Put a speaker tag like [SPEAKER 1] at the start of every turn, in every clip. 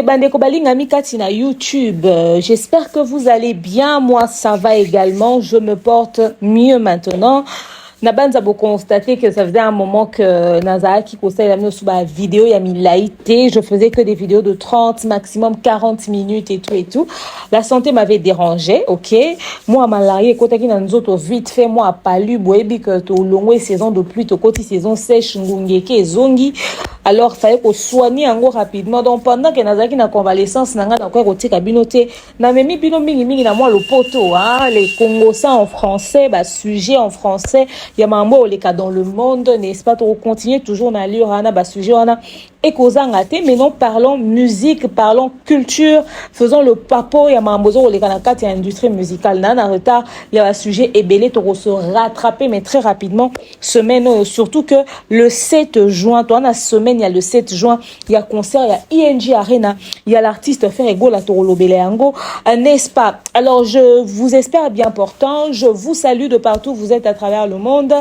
[SPEAKER 1] bandeko balingami kati na YouTube. J'espère que vous allez bien. Moi, ça va également. Je me porte mieux maintenant. Nabanza bo constater que ça faisait un moment que Nazaki conseille la sur ma vidéo il y a mis laïté, je faisais que des vidéos de 30 maximum 40 minutes et tout. La santé m'avait dérangé, OK. Moi malarié côté qui dans autres vite fait moi palu boebi que to longue saison de pluie to côté saison sèche ngungeke zongi. Alors fallait qu'on soigne encore rapidement. Donc pendant que Nazaki na convalescence nanga na kwa côté kabinoté na memi bino mingi na moi le poteau hein, les Congosais en français, bah sujet en français. Il y a mambo les cas dans le monde, n'est-ce pas? On continue toujours dans l'urana, bas sujet on a écosangate, mais non parlons musique, parlons culture, faisons le papo. Il y a mambo les canacats, il y a industrie musicale, n'a en retard. Il y a un sujet ébélé, on se rattraper, mais très rapidement. Semaine, surtout que le 7 juin, toi, la semaine, il y a le 7 juin, il y a concert, il y a ING Arena, il y a l'artiste Ferrego, la Torolo Béléango, n'est-ce pas? Alors, je vous espère bien portant, je vous salue de partout, vous êtes à travers le monde,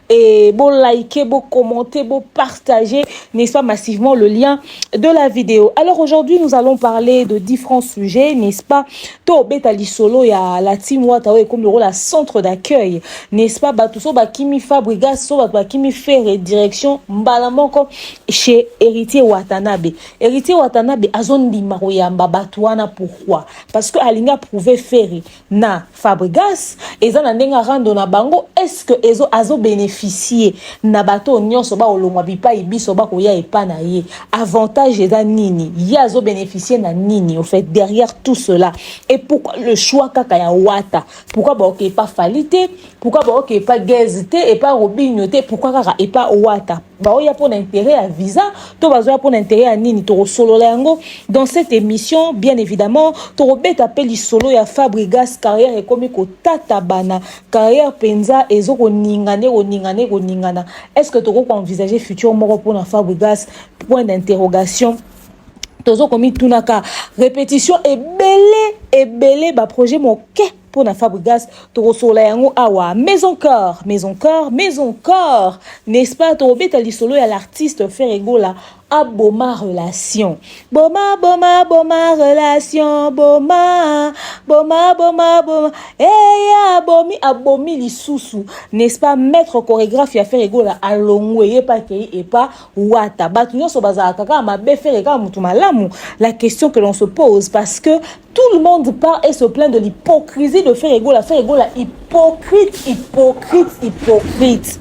[SPEAKER 1] et bon liker, bon commenter, bon partager, n'est-ce pas, massivement le lien de la vidéo. Alors aujourd'hui, nous allons parler de différents sujets, n'est-ce pas? To betali solo ya la team wata et comme le rôle à centre d'accueil, n'est-ce pas? Batuso ba kimi Fabrigas so ba kimi faire direction mbalamoko chez Héritier Watanabe. Héritier Watanabe azon di maroyamba batuana pourquoi? Parce que alinga prouvé faire na Fabrigas ezana ndenga rando na bango est-ce que ezo azo bénéficier na bato nyonso ba olongwa bipa ibiso ba koya epana ye avantage eza nini yazo bénéficier na nini au fait derrière tout cela et pourquoi le choix kaka ya wata pourquoi ba ok pas falité pourquoi ba ok pas gazité et pas robignoté pourquoi kaka et pas wata ba oya pour intérêt à visa to bazo pour intérêt à nini to solo lango dans cette émission bien évidemment to robeta peli solo ya Fabrigas carrière et comme ko tata bana carrière penza ezoko ningane est-ce que tu peux envisager futur mort pour la Fabrigas point d'interrogation tozo komi tunaka répétition et belé ba projet mon pour la Fabrigas to sola yango awa mais encore n'est-ce pas to beta li solo ya l'artiste Ferrego la aboma relation boma relation boma abomi li susu n'est-ce pas maître chorégraphe ya Ferrego la alongwe pas kei et pas wata batu nyoso bazaka kaka mabe Ferrego mutu malamu. La question que l'on se pose parce que tout le monde part et se plaint de l'hypocrisie de Ferrego la hypocrite.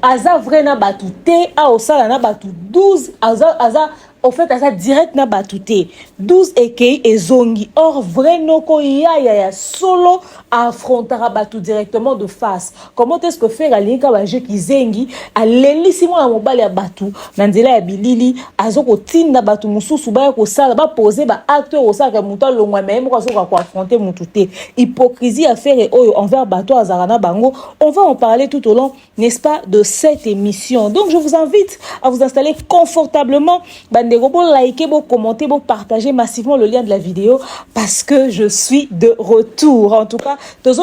[SPEAKER 1] Aza vrai na batute a osala na batu 12 aza au fait aza direct na batute 12 ekei ezongi or vrai noko ya solo affrontera batu directement de face. Comment est-ce que faire alinka ba jeu ki zengi alelisi mo na mobali ya batu na nzela ya bilili azoko tinda batu mususu ba ko sala ba poser ba acteur osaka muto longwa même ko azoka ko affronter mutute hypocrisie à faire oyo envers batu azarana bango. On va en parler tout au long, n'est-ce pas, de cette émission. Donc je vous invite à vous installer confortablement, bandego, bon liker, bon commenter, bon partager massivement le lien de la vidéo parce que je suis de retour. En tout cas, comme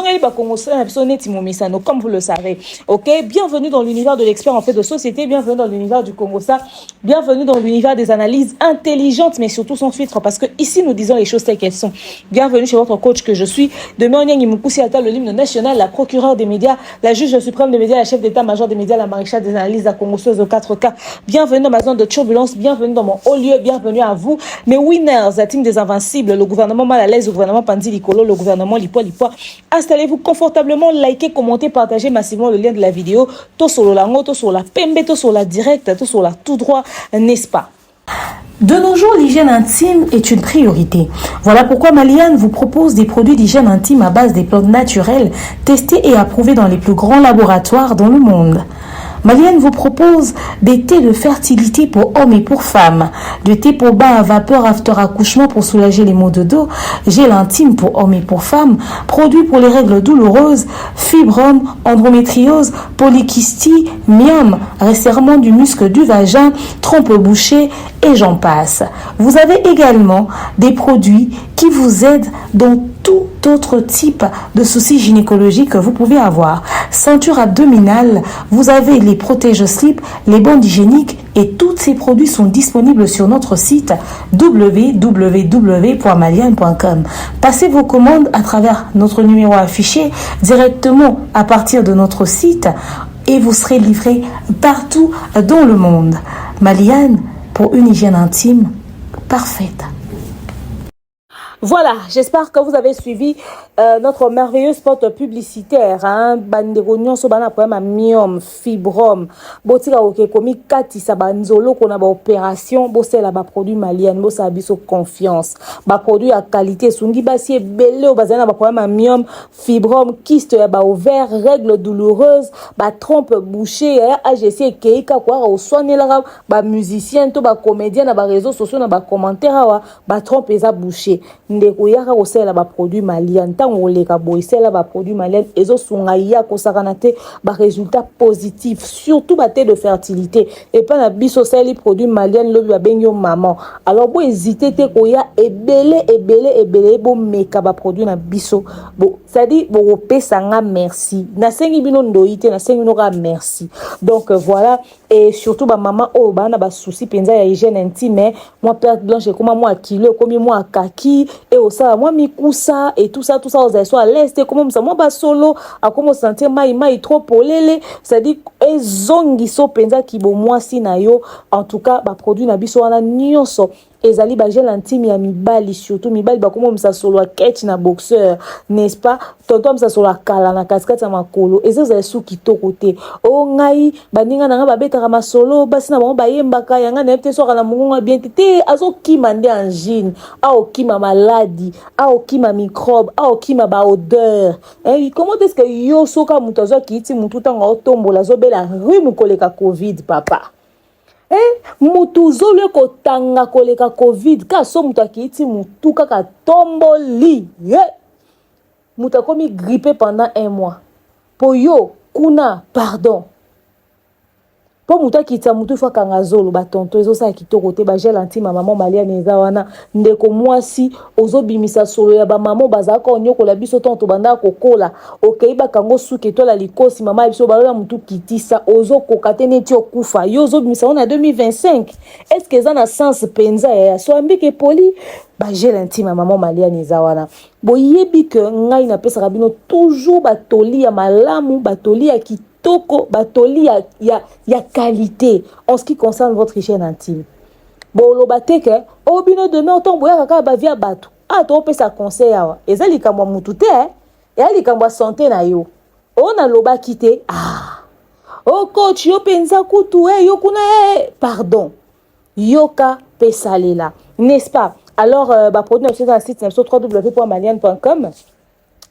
[SPEAKER 1] vous le savez. OK, bienvenue dans l'univers de l'expert en fait de société, bienvenue dans l'univers du Congosa, bienvenue dans l'univers des analyses intelligentes mais surtout sans filtre parce que ici nous disons les choses telles qu'elles sont. Bienvenue chez votre coach que je suis, Demain Nyang Imukusi Ata, le hymne national, la procureure des médias, la juge suprême des médias, la chef d'état-major des médias, la maréchale des analyses, la congoseuse au 4K. Bienvenue dans ma zone de turbulence, bienvenue dans mon haut lieu, bienvenue à vous. Mes winners, la team des invincibles, le gouvernement mal à l'aise, le gouvernement Pandi Likolo, le gouvernement Lipoa. Installez-vous confortablement, likez, commentez, partagez massivement le lien de la vidéo. Tout sur le lango, tout sur la pembe, tout sur la directe, tout sur la tout droit, n'est-ce pas?
[SPEAKER 2] De nos jours, l'hygiène intime est une priorité. Voilà pourquoi Maliane vous propose des produits d'hygiène intime à base des plantes naturelles, testés et approuvés dans les plus grands laboratoires dans le monde. Maliane vous propose des thés de fertilité pour hommes et pour femmes, de thé pour bain à vapeur after accouchement pour soulager les maux de dos, gel intime pour hommes et pour femmes, produits pour les règles douloureuses, fibrome, endométriose, polykystie, myome, resserrement du muscle du vagin, trompe bouchée et j'en passe. Vous avez également des produits qui vous aident dans tout autre type de soucis gynécologiques que vous pouvez avoir. Ceinture abdominale, vous avez les protège-slips, les bandes hygiéniques Et tous ces produits sont disponibles sur notre site www.maliane.com. Passez vos commandes à travers notre numéro affiché directement à partir de notre site et vous serez livré partout dans le monde. Maliane, pour une hygiène intime parfaite.
[SPEAKER 1] Voilà, j'espère que vous avez suivi notre merveilleux spot publicitaire. Banderognon so bana problème à myome, fibrom, botika oke komi kati sa banzolo kona ba opération, bosse la ba produit malien, bosse abiso confiance, ba produit à qualité sungi basi belé o bazana ba problème à myome, fibrom, kyste ya ba ovaire, règles douloureuses, ba trompe bouchée, AGC keika kwa o soigner la ba musicien to ba comédien na ba réseaux sociaux na ba commentaire wa ba trompe eza bouchée. Ndeko yaka kosela ba produit malien ntango oleka boisela ba produit malien ezo sunga ya kosakana te ba résultat positif surtout ba té de fertilité et pas na biso seli produit malien lobi ba benyo maman alors bo hésiter te koya ebele bo meka ba produit na biso bo ça dit bo pesa nga merci na sengi bino ndoite na sengi no ka merci donc voilà et surtout ba maman o ba na ba souci penza ya hygiène intime moi perte blanche comme moi kilo comme moi kaki et au ça moi mikusa et tout ça vous allez soit à l'est comme ça moi ba solo à comment sentir mai trop polele ça dit et zongi so penza ki bo moi si na yo en tout cas ba produit na biso wana nyonso ezali ba gel intime ya mibali surtout mibali ba comme ça solo a catch na boxeur n'est-ce pas tonton ça solo kala na casquette ya makolo ezali sou kitoko te o ngai baninga na nga ba betaka masolo basi na bango ba yembaka yanga na te so kana mungu bien te azo kimande angine a o kima maladie a o kima microbe a o kima ba odeur comment est-ce que yo soka mutazo kiti mutu tanga otombola zo bela rhume koleka covid papa mutu zole kotanga koleka covid ka so mutu akiti mutu kaka tomboli mutu akomi grippé pendant 1 mois po yo kuna pardon po mutu akita mutu fa kanga zolo batonto ezosa kitoko te ba gel intime maman maliane eza wana ndeko mwasi ozobimisa solo ya ba maman bazaka onyokola biso tonto banda kokola okeiba kango suke tola likosi mama biso balola mutu kitisa ozokoka te neti okufa yo ozobimisa on a 2025 est-ce que ça na sens penza ya so ambike poli ba gel intime maman maliane eza wana boyebi que ngai na pesa rabino toujours batoli ya malamu batoli ya toko batoli ya qualité en ce qui concerne votre hygiène intime. Bon lo bateke obino demain autant boya kaka ba via bato. Ah to pesa conseil awa. Ezali kamwa mutute ezali kamwa santé na yo. On loba kité oh coach yo penza kutu yo kuna pardon. Yoka pesa lela. N'est-ce pas? Alors ba produit sur le site www.maliane.com.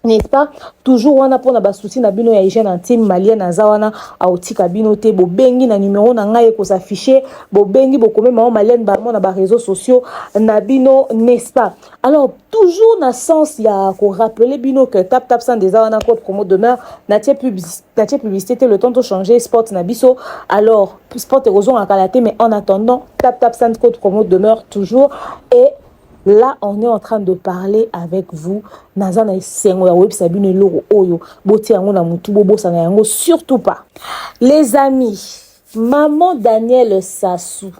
[SPEAKER 1] N'est-ce pas toujours wana pona ba souci na bino ya hygiène intime malien na zawana aotika bino te bo bengi na numéro na ngai ko s'afficher bo bengi bo comme maman malien ba na ba réseaux sociaux na bino n'est-ce pas alors toujours na sens ya ko rappeler bino que tap sans des wana code promo demeure na tie publicité le temps de changer sport na biso alors sport érosion à kalaté mais en attendant tap sans code promo demeure toujours et là, on est en train de parler avec vous. Nazana sengo ya web sabine loro oyo. Boti yango na mutu bobo sana yango surtout pas. Les amis, maman Daniel Sassou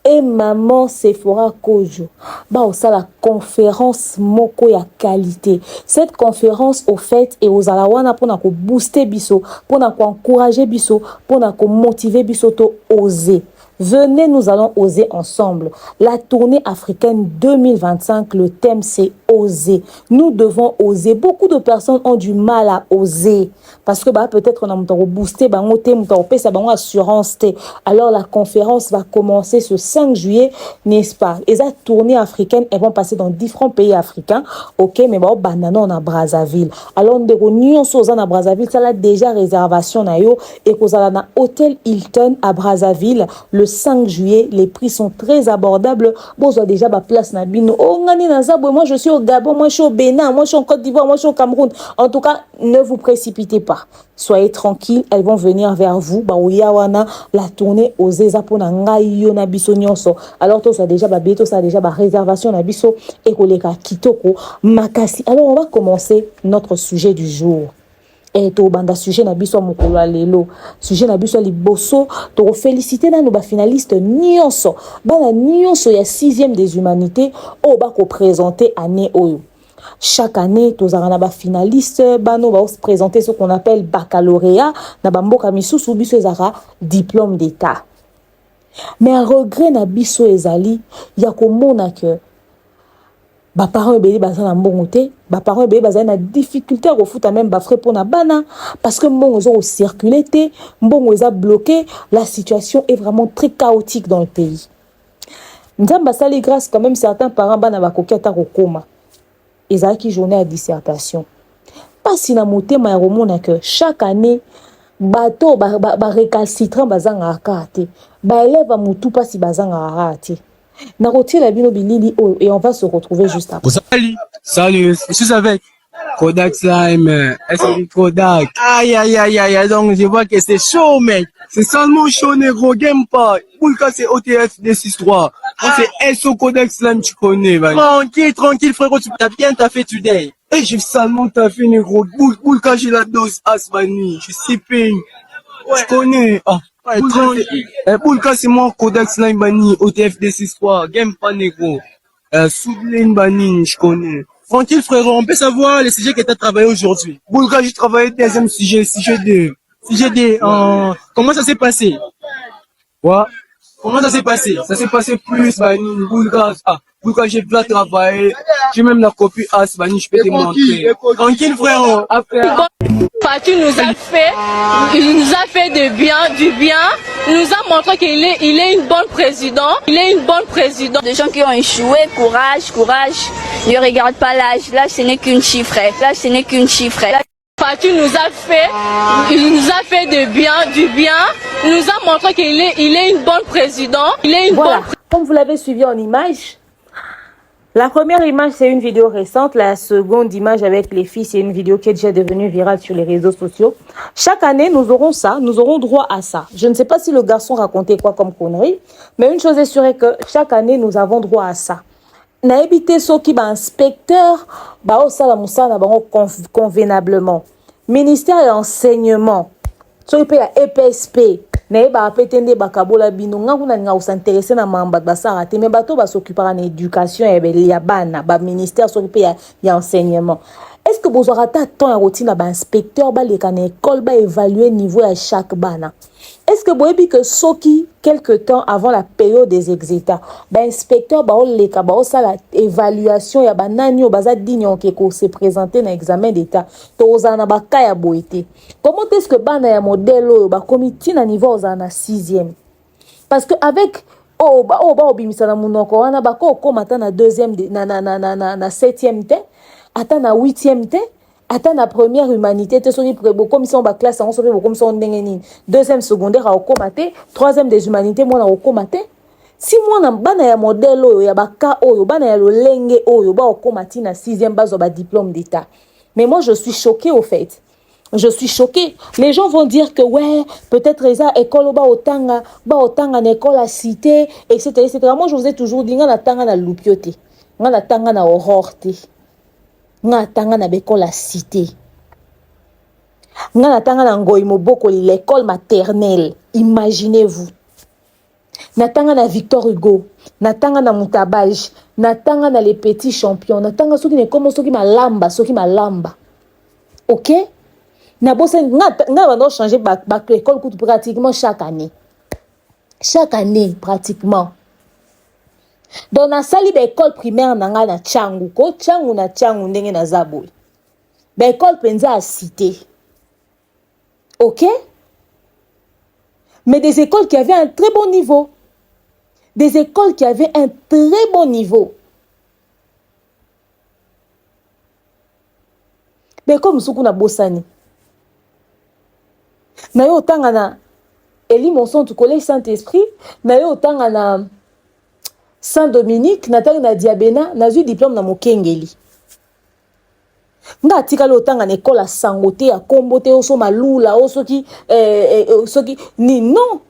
[SPEAKER 1] et maman Sephora Kojo ba au la conférence moko ya qualité. Cette conférence au fait et aux alawana pour ko booster biso, pour ko encourager biso, pour ko motiver biso to oser. Venez, nous allons oser ensemble. La tournée africaine 2025, le thème c'est oser. Nous devons oser. Beaucoup de personnes ont du mal à oser. Parce que peut-être on a boosté, assurance. Alors la conférence va commencer ce 5 juillet, n'est-ce pas? Et la tournée africaine, elles vont passer dans différents pays africains. Ok, mais on a Brazzaville. Alors on a Brazzaville, ça a déjà réservation et qu'on a un hôtel Hilton à Brazzaville le 5 juillet. Les prix sont très abordables. Bon, on a déjà ma place na bino. Oh, moi je suis au Gabon, moi je suis au Bénin, moi je suis en Côte d'Ivoire, moi je suis au Cameroun. En tout cas, ne vous précipitez pas. Soyez tranquilles, elles vont venir vers vous. La tournée aux Ezapona Ngayo na biso nyonso. Alors toi ça déjà beto ça déjà réservation na biso et koleka kitoko makasi. Alors on va commencer notre sujet du jour. Et to banda sujet na biso mokolo lelo sujet na biso liboso to féliciter na no ba finaliste nyonso bana nyonso ya 6e des humanités o ba ko présenter année oyo. Chaque année tozara na ba finaliste bano ba se présenter ce qu'on appelle baccalauréat na ba mboka misusu biso ezara diplôme d'état. Mais un regret na biso ezali ya komona que ba parents ebeli baza na mbongo te ba parents ebeli baza na difficulté à refuta même ba frais pour na bana parce que mbongo zo circuler te mbongo eza bloqué, la situation est vraiment très chaotique dans le pays. Nzamba sali grâce quand même certains parents bana ba koketa kokoma ezaki journée à dissertation pas si na motema ya komona que chaque année bato ba récalcitrant bazanga akate ba élève mutu pas si bazanga arate. Et on va se retrouver juste après.
[SPEAKER 3] Salut, je suis avec Kodak Slime, SLI Kodak. Aïe, aïe, aïe, aïe, donc je vois que c'est chaud, mec. C'est seulement chaud, négro, game pas. Poulka, c'est OTF D63. C'est SO Kodak Slime, tu connais, man. Tranquille, tranquille, frérot, tu t'as bien taffé today. Et j'ai seulement taffé, négro. Poulka, j'ai la dose Asmani. Je suis sipping. Tu connais, ah. Poulka, c'est moi, Kodak Slime Bani, OTF D63, Game pas négro. Soudlane Bani, je connais. Tranquille, frérot, on peut savoir les sujets que tu as travaillé aujourd'hui. Poulka, j'ai travaillé deuxième sujet, sujet 2. Sujet 2, comment ça s'est passé? Quoi? Comment ça s'est passé? Ça s'est passé plus, Bani, Poulka, Poulka, j'ai bien travaillé. J'ai même la copie As, Bani, je peux te montrer. Tranquille, frérot. Après.
[SPEAKER 4] Fatou nous a fait de bien, du bien. Il nous a montré qu'il est une bonne présidente. Il est une bonne présidente.
[SPEAKER 5] Des gens qui ont échoué, courage, courage. Ne regarde pas l'âge. L'âge, ce n'est qu'une chiffre. L'âge, ce n'est qu'une chiffre.
[SPEAKER 4] Fatou nous a fait de bien, du bien. Il nous a montré qu'il est une bonne présidente. Il est une bonne.
[SPEAKER 1] Comme vous l'avez suivi en image. La première image, c'est une vidéo récente. La seconde image avec les filles, c'est une vidéo qui est déjà devenue virale sur les réseaux sociaux. Chaque année, nous aurons ça. Nous aurons droit à ça. Je ne sais pas si le garçon racontait quoi comme connerie. Mais une chose est sûre est que chaque année, nous avons droit à ça. Na évité ceux qui ba inspecteur, ba o sala musala ba convenablement. Ministère de l'enseignement. Ceux qui la EPSP. Na ba apetende ba kabola bino ngakuna nga s'intéresser na mamba ba sarate mais bato ba s'occuper en éducation et ya bana ba ministère s'occuper ya enseignement. Est-ce que vous aurez temps à routine ba inspecteur ba les kan école ba évaluer niveau à chaque bana? Est-ce que vous avez que soki quelque temps avant la période des exétats ba inspecteur ba les ka ba ça la évaluation ya banani o baza digne que se présenter dans examen d'état to ozana ba kaya boité? Comment est-ce que bana ya modèle ba comité na niveau ozana 6e? Parce que avec obimisa na munoko wana ba ko komata na 2e na 7e te ata na 8e te ata na première humanité te soni prebo comme si on ba classe on sope comme si on ndengeni 2e secondaire a okomate 3e des humanités moi na okomate si moi na bana ya modèle oyo ya baka oyo bana ya lolenge oyo ba okomati na 6e base ba diplôme d'état. Mais moi je suis choquée au fait. Je suis choquée. Les gens vont dire que ouais, peut-être eza école ba otanga na école à cité etc. Moi je vous ai toujours dit nga tanga na lupiote. Nga tanga na aurore te. Nga tanga na école à cité. Nga tanga na ngoi moboko l'école maternelle. Imaginez-vous. Natanga na Victor Hugo, natanga na Mutabaj, natanga na les petits champions, natanga soki ne comme soki malamba. OK? Na bosse nga va changer bac l'école coûte pratiquement chaque année. Chaque année pratiquement. Dans na sali ba école primaire nanga na Tchangu, ko Tchangu na Tchangu ndenge na zaboy. Ba école penza à cité. OK? Mais des écoles qui avaient un très bon niveau. Des écoles qui avaient un très bon niveau. Mais comme Soukuna Bossani. Na yo tanga na Eli Monson du collège Saint-Esprit, na yo tanga na Saint-Dominique, na tanga na Diabena, na eu diplôme na Mokengeli. Nga tika lo tanga na école à Sangote, à Kombote, oso malula, oso qui ni non.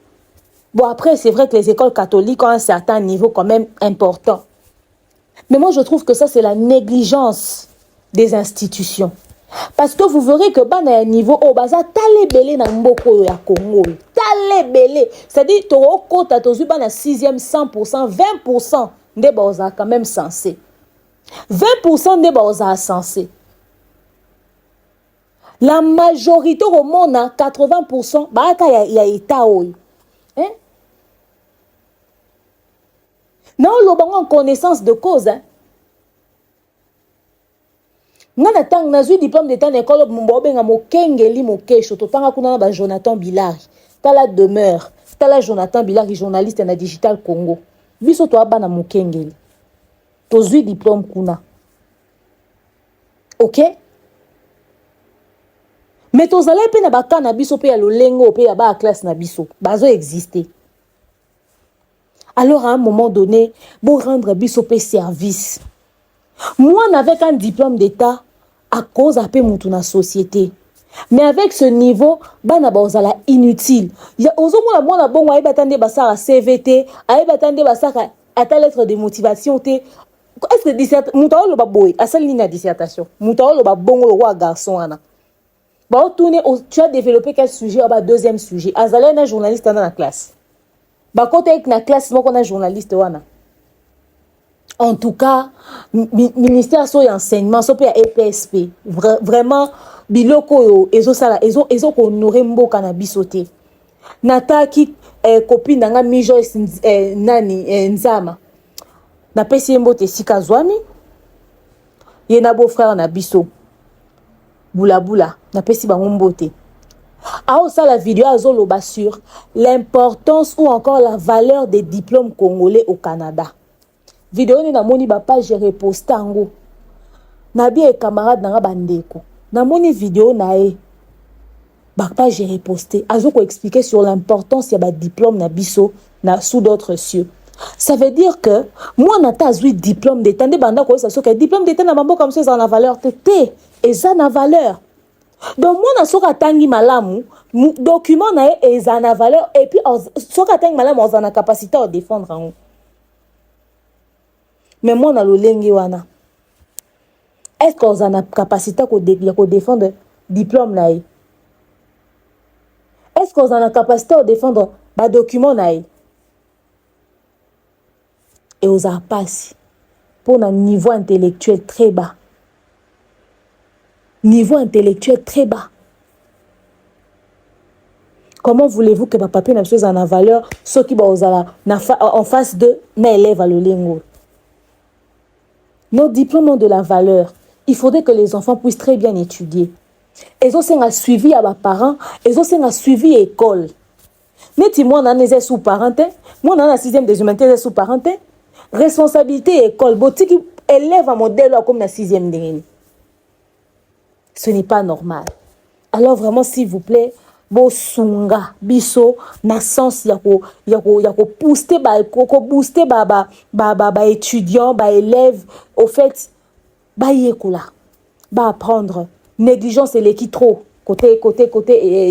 [SPEAKER 1] Bon après c'est vrai que les écoles catholiques ont un certain niveau quand même important. Mais moi je trouve que ça c'est la négligence des institutions. Parce que vous verrez que bana ya niveau o baza talebele na mboko ya Congo. Talebele. C'est-à-dire to kota to bana 6e 100%, 20% nde baza quand même censé. 20% nde baza censé. La majorité au monde, 80%, il y a état. Hein? Non, en connaissance de cause. Hein? Nga na tang na zui diplôme d'état n'école benga mo kengeli mo kesho to tanga kuna ba Jonathan Bilari. Tala demeure, tala Jonathan Bilari journaliste na Digital Congo. Biso to abana mo kengeli. To zui diplôme kuna. OK? Mais to zala pe na baka na biso pe ya lolengo pe ya ba classe na biso. Bazo exister. Alors à un moment donné, pour rendre biso pe service. Moi, avec un diplôme d'état, à cause de la société. Mais avec ce niveau, bana bazala inutile. Il y a ozo mona mona bongo ay batande basara CVT, ay batande basara ata lettre de motivation te. Est-ce que dissertation mutao lo baboy, asal ni na dissertation. Mutao lo babongo lo roi garçon ana. Ba tourner tu as développé quel sujet ba deuxième sujet. Azala na journaliste dans la classe. Ba côté avec na classe mo na journaliste wana. En tout cas, ministère so enseignement so pe EPSP vraiment biloko yo ezo sala ezo honorer mboka na bisoté. Nataki copine nga Mijo nani Nzama. Na pesi mbote sika zwami. Ye na beau frère na biso. Bula na pesi bango mbote. A ça la vidéo azo loba sur l'importance ou encore la valeur des diplômes congolais au Canada. Vidéo ni na moni ba page reposta ngo. Na bien camarade na bandeko. Na moni vidéo na e. Ba page reposté. Azo ko expliquer sur l'importance ya ba diplôme na biso na sous d'autres cieux. Ça veut dire que moi nata azui diplôme d'état nde banda ko ça so que diplôme d'état na mambo comme ça ça na valeur tété et ça na valeur. Donc moi na soka tangi malamu document na e ça na valeur et puis soka tangi malamu on a capacité à défendre en. Mais moi, dans le lengi wana, est-ce qu'on a la capacité de défendre le diplôme là? Est-ce qu'on a la capacité de défendre le document là? Et on a passé pour un niveau intellectuel très bas. Niveau intellectuel très bas. Comment voulez-vous que ma papier n'a pas en valeur, ceux qui sont en face de n'élève à le lengo? Nos diplômes ont de la valeur. Il faudrait que les enfants puissent très bien étudier. Ils ont un suivi à leurs parents. Ils ont un suivi à l'école. Mais moi, on est sous parenté. Moi, on a 6e des humanités sous parenté. Responsabilité école. Boutique élève un modèle comme la 6e des. Ce n'est pas normal. Alors vraiment, s'il vous plaît, bosunga biso na sens yako booster ba étudiant ba élève au fait ba yekula ba apprendre négligence et l'équi trop côté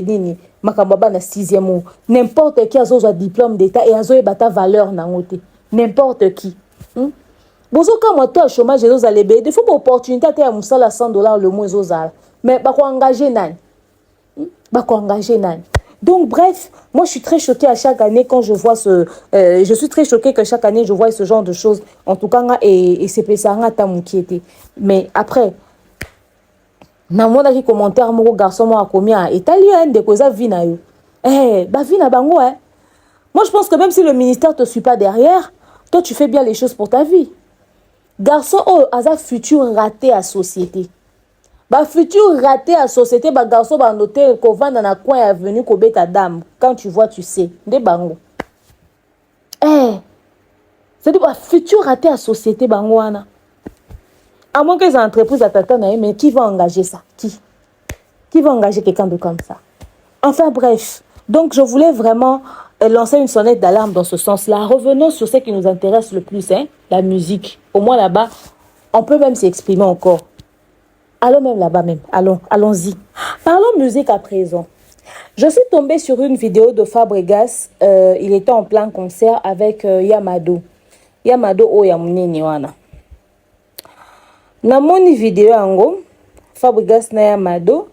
[SPEAKER 1] nini makamba na 6e n'importe qui a un diplôme d'état et azo bata valeur na ngote n'importe qui bozo kama toi chômage ezo zalebe des fois opportunité à musala $100 le mois ezo zala mais ba ko engager nani donc bref, moi je suis très choquée à chaque année quand je vois je suis très choquée que chaque année je vois ce genre de choses. En tout cas, et c'est ça qui était. Mais après, dans mon commentaire, mon garçon m'a commis à italien de cause à vie na yo. Vie na bango hein. Moi je pense que même si le ministère te suit pas derrière, toi tu fais bien les choses pour ta vie. Garçon asa futur raté à société. Ba futur raté à société ba garçon ba noter ko vanda na coin avenue ko beta dame quand tu vois tu sais de bango c'est dit ba futur raté à société bango wana à moins que les entreprises attendent mais qui va engager ça qui va engager quelqu'un de comme ça enfin bref donc je voulais vraiment lancer une sonnette d'alarme dans ce sens-là. Revenons sur ce qui nous intéresse le plus la musique. Au moins là-bas on peut même s'exprimer encore. Allons même là-bas même. Allons-y. Parlons musique à présent. Je suis tombée sur une vidéo de Fabregas. Il était en plein concert avec Yamado. Yamado o Yamunini wana. Na moni vidéo ango. Fabregas na Yamado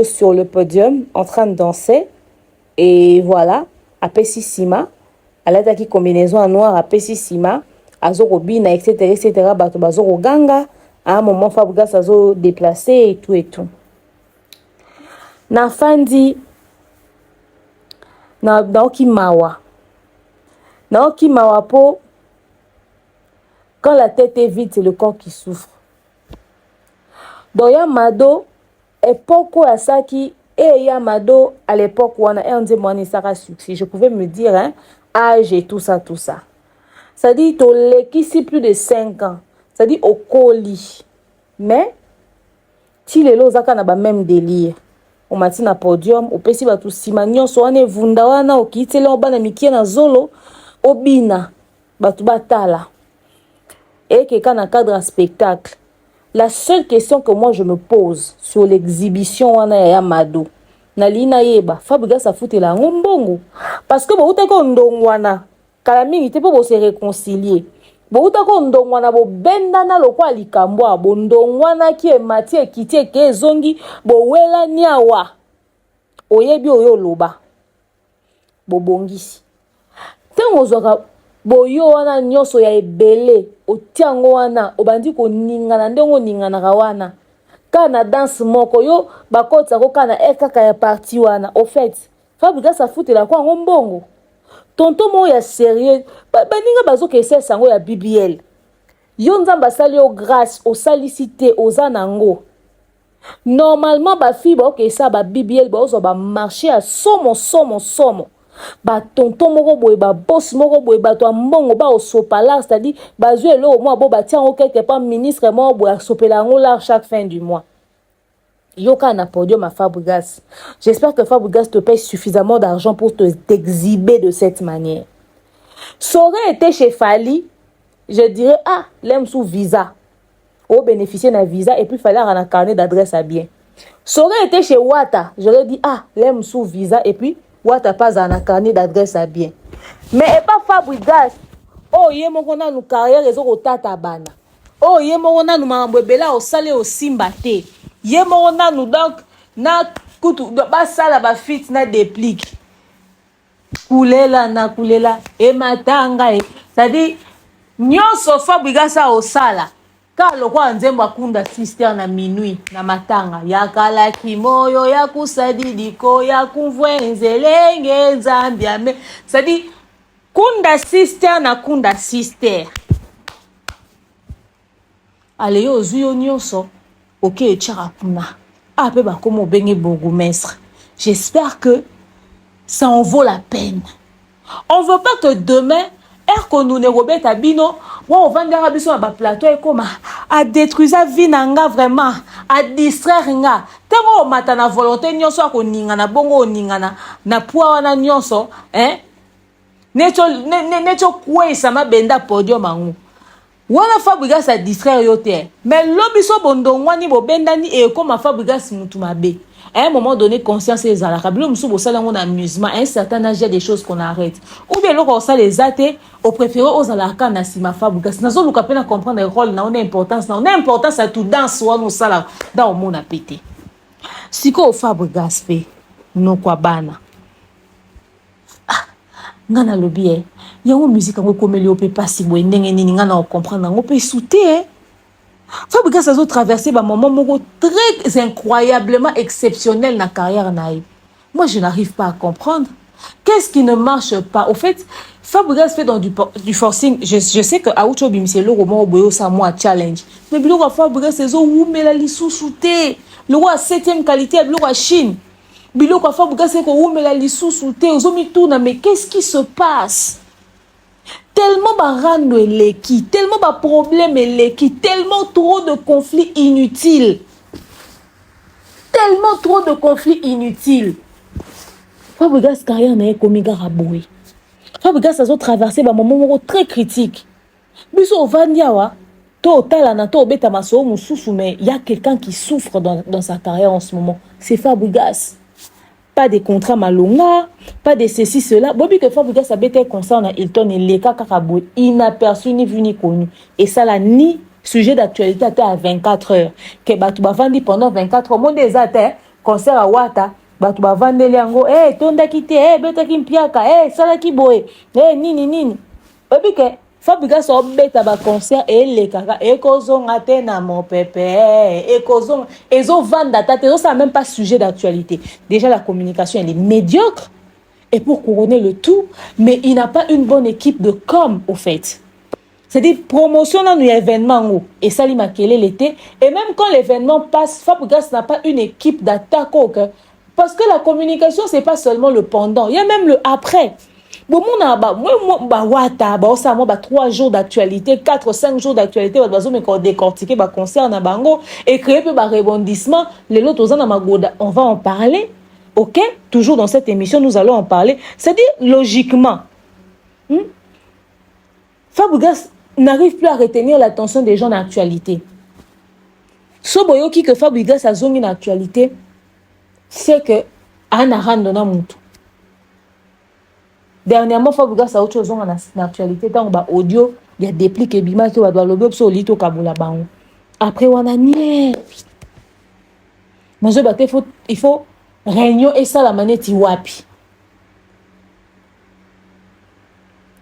[SPEAKER 1] sur le podium en train de danser. Et voilà, à Pessissima, à l'attaque combinaison en noir à Pessissima, à Zorobina, etc. Bato Ganga, à un moment Fabregas a déplacé et tout et tout. Na Fandi, Naoki Mawa po, quand la tête est vide, c'est le corps qui souffre. Donc Yamado, époque où Asaki et Yamado, à l'époque où on a dit moi Sara succès, je pouvais me dire hein, âge et tout ça. Ça dit to l'équipe plus de 5 ans. Ça dit au colis. Mais si les lozaka na ba même délire. On m'a dit na podium, au pesi ba tout simanyo so ane vunda wana o kitele o bana mikie na zolo obina batu batala. Et que quand on cadre un spectacle, la seule question que moi je me pose sur l'exhibition wana ya Yamado, nalina yeba, Fabregas a foutu la ngombongo. Parce que bo utako ndongwana, kala mingi te po se réconcilier. Bo utako ndongwana bo bendana lokwa likambwa, bo ndongwana ki e matie kitie ke zongi, bo wela niawa. Oyebi oyo loba. Bo bongisi. Tengo zoka boyo wana nyoso ya ebele otiango wana obandi ko ningana ndongo ningana kawana kana danse moko yo bakota ko kana ekaka ya parti wana au fait Fabregas a foutu la kwa ngombongo tonto mo ya sérieux baninga bazo ke sango ya BBL yo nzamba sali o grâce o salicité ozanango normalement ba fibre ke sa ba BBL ba ozo ba marcher à somo ba tonton moko boye ba boss moko boye ba to mbongo ba o sopala c'est-à-dire ba zwe lo mo bo ba tian o quelque part ministre mo boye sopela ngola chaque fin du mois. Yoka na podium à Fabregas. J'espère que Fabregas te paye suffisamment d'argent pour t'exhiber de cette manière. Ça aurait été chez Fali, je dirais l'aime sous visa. Au bénéficier d'un visa et puis fallait un carnet d'adresse à bien. Ça aurait été chez Wata, j'aurais dit l'aime sous visa et puis Wata pas un carnet d'adresse à bien. Mais et pas Fabregas. Oh yé mon kona nous carrière les autres tata bana. Oh yé mon kona nous mambebela au salé au simbate. Yé mon kona nous donc na kutu ba sala ba fit na déplique. Kulela et matanga e. C'est-à-dire nyonso Fabregas au sala. Car le roi nzembo akunda sister na minuit na matanga yakala kimoyo ya kusadidiko ya kumvwenzelenge nzambia me c'est-à-dire kunda sister ale yo zuyo nyonso OK etchara kuna pe ba komo bengi bourgmestre. J'espère que ça en vaut la peine. On veut pas que demain qu'on nous ne robet à bino, on va dire à ba plateau et comme à détruire sa vie nanga vraiment, à distraire nga. Tengo matana volonté nyonso ko ningana bongo ningana na poa wana nyonso, necho kwe sama benda podium angu. Wana Fabregas a distraire yote. Mais l'obiso bondongwani bo bendani et comme Fabregas mutu mabe. À un moment donné, conscience est à la cabine, on a amusement, à un certain âge, il y a des choses qu'on arrête. Ou bien, lorsqu'on ça les athées, on préfère aux alarcans à Sima Fabregas. Nous avons à comprendre le rôle, on a importance à tout dans soi, nous ça dans le monde à péter. Si qu'on Fabregas fait, non quoi bana. Ngana lobby, il y a une musique qu'on peut le peut pas si bon, n'engagez comprendre, on peut sauter. Fabregas a traversé un moment très incroyablement exceptionnel dans la carrière naïve. Moi, je n'arrive pas à comprendre. Qu'est-ce qui ne marche pas? Au fait, Fabregas fait dans du forcing. Je sais que Aoucho Bimse, le roman Oboyo, ça moi challenge. Mais le roi Fabregas, c'est où mais la lissou souté. Le roi 7e qualité, le roi Chine. Le roi Fabregas, c'est où mais la lissou souté. Aux hommes tournent, mais qu'est-ce qui se passe? Tellement barano eleki, tellement ba problème eleki, tellement trop de conflits inutiles. Tellement trop de conflits inutiles. Fabregas carrière n'a commis garaboui. Fabregas a traversé un moment très critique. Biso vandiawa, to talana to beta maso mususu mais il y a quelqu'un qui souffre dans sa carrière en ce moment. C'est Fabregas. Pas de contrat malonga, pas de ceci, cela. Bobby que Fabregas a bêté comme ça, on a Hilton et les kakakabou, inaperçu, ni vu, ni connu. Et ça là, ni sujet d'actualité à 24 heures. Que batu bavandi pendant 24 heures. Monde des até, concert à Wata, batu bavandi liango, tonda kite, beta kimpiaka, salaki boy, nini. Obi ke, Fabregas obeta ba concert le kaka, kozonga te na mon pépé, kozonga, ezo vanda tate, ça même pas sujet d'actualité. Déjà la communication elle est médiocre. Et pour couronner le tout, mais il n'a pas une bonne équipe de com au fait. C'est-à-dire, promotion dans l'événement, et ça, il m'a l'été. Et même quand l'événement passe, Fabregas n'a pas une équipe d'attaque. Parce que la communication, c'est pas seulement le pendant. Il y a même le après. Bon, moi, 3 jours d'actualité, 4-5 jours d'actualité, on décortiquer, concert, et créer un rebondissement. Les autres, on va en parler. Ok? Toujours dans cette émission, nous allons en parler. C'est-à-dire, logiquement, Fabregas n'arrive plus à retenir l'attention des gens d'actualité. Soboyoki que Fabregas a zongi d'actualité, c'est que Anna Randona Moutou. Dernièrement, Fabregas a autre chose en actualité. Dans audio, il y a des plis qui bima qui doit le sur lito kabula bango. Après, on a nié. Il faut réunion et ça la manette wapi.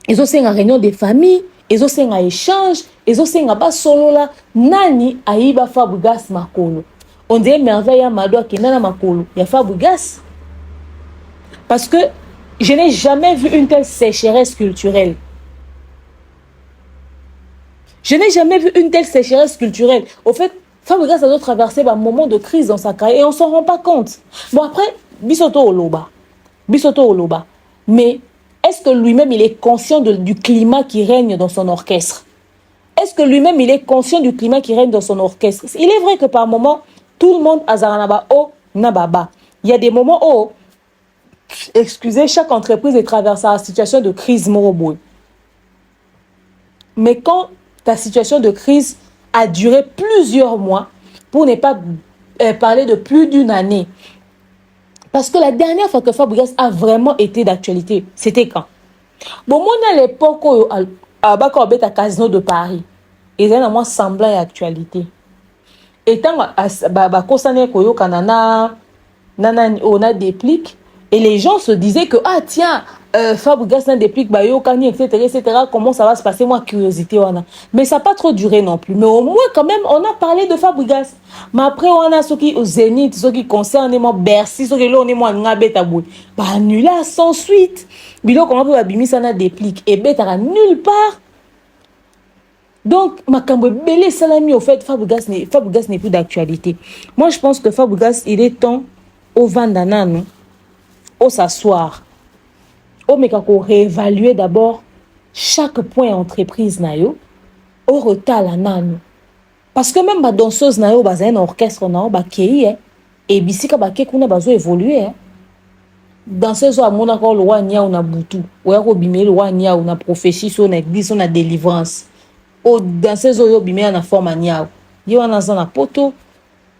[SPEAKER 1] Ils ont une réunion des familles, ils ont un échange, ils ont un bas solo là. Nani aiba Fabregas makolo. On dirait merveille à Madoua qui nana makolo. Il y a Fabregas. Parce que je n'ai jamais vu une telle sécheresse culturelle. Je n'ai jamais vu une telle sécheresse culturelle. Au fait, Fabregas a dû traverser un moment de crise dans sa carrière et on ne s'en rend pas compte. Bon, après, Bisoto Oloba. Mais est-ce que lui-même, il est conscient du climat qui règne dans son orchestre? Est-ce que lui-même, il est conscient du climat qui règne dans son orchestre? Il est vrai que par moments, tout le monde a Zaranaba O Nababa. Il y a des moments où, excusez, chaque entreprise est traversée à la situation de crise moroboy. Mais quand ta situation de crise a duré plusieurs mois, pour ne pas parler de plus d'une année. Parce que la dernière fois que Fabregas a vraiment été d'actualité, c'était quand? Bon, moi, à l'époque, à Casino de Paris, il y a un semblant d'actualité. Et tant on a des plics, et les gens se disaient que, ah tiens, Fabregas n'a des plics, etc., comment ça va se passer, moi, curiosité, on a. Mais ça n'a pas trop duré non plus. Mais au moins, quand même, on a parlé de Fabregas. Mais après, on a ceux qui, au Zénith, ceux qui concernent, moi, Bercy, ceux qui, là, on est, moi, Ngabetaboui. Bah, annulé sans suite. Bilo, comment peut abîmer ça, n'a des plics. Et Betara, nulle part. Donc, Makambo Belé Salami, au fait, Fabregas n'est plus d'actualité. Moi, je pense que Fabregas, il est temps au Vandana, non? Au s'asseoir. Au mekako réévaluer d'abord chaque point entreprise nayo. Au retard la nano. Parce que même ma danseuse nayo, un orchestre nayo, kei, et bisika ke kuna bazo évoluer. Danseuse à mon accord, le roi nia ou na boutou. Ou ya ko bimé le roi nia ou na prophétie, son église, on a délivrance. O danseuse oyo bimé na forme nia. Yo wana zana poto,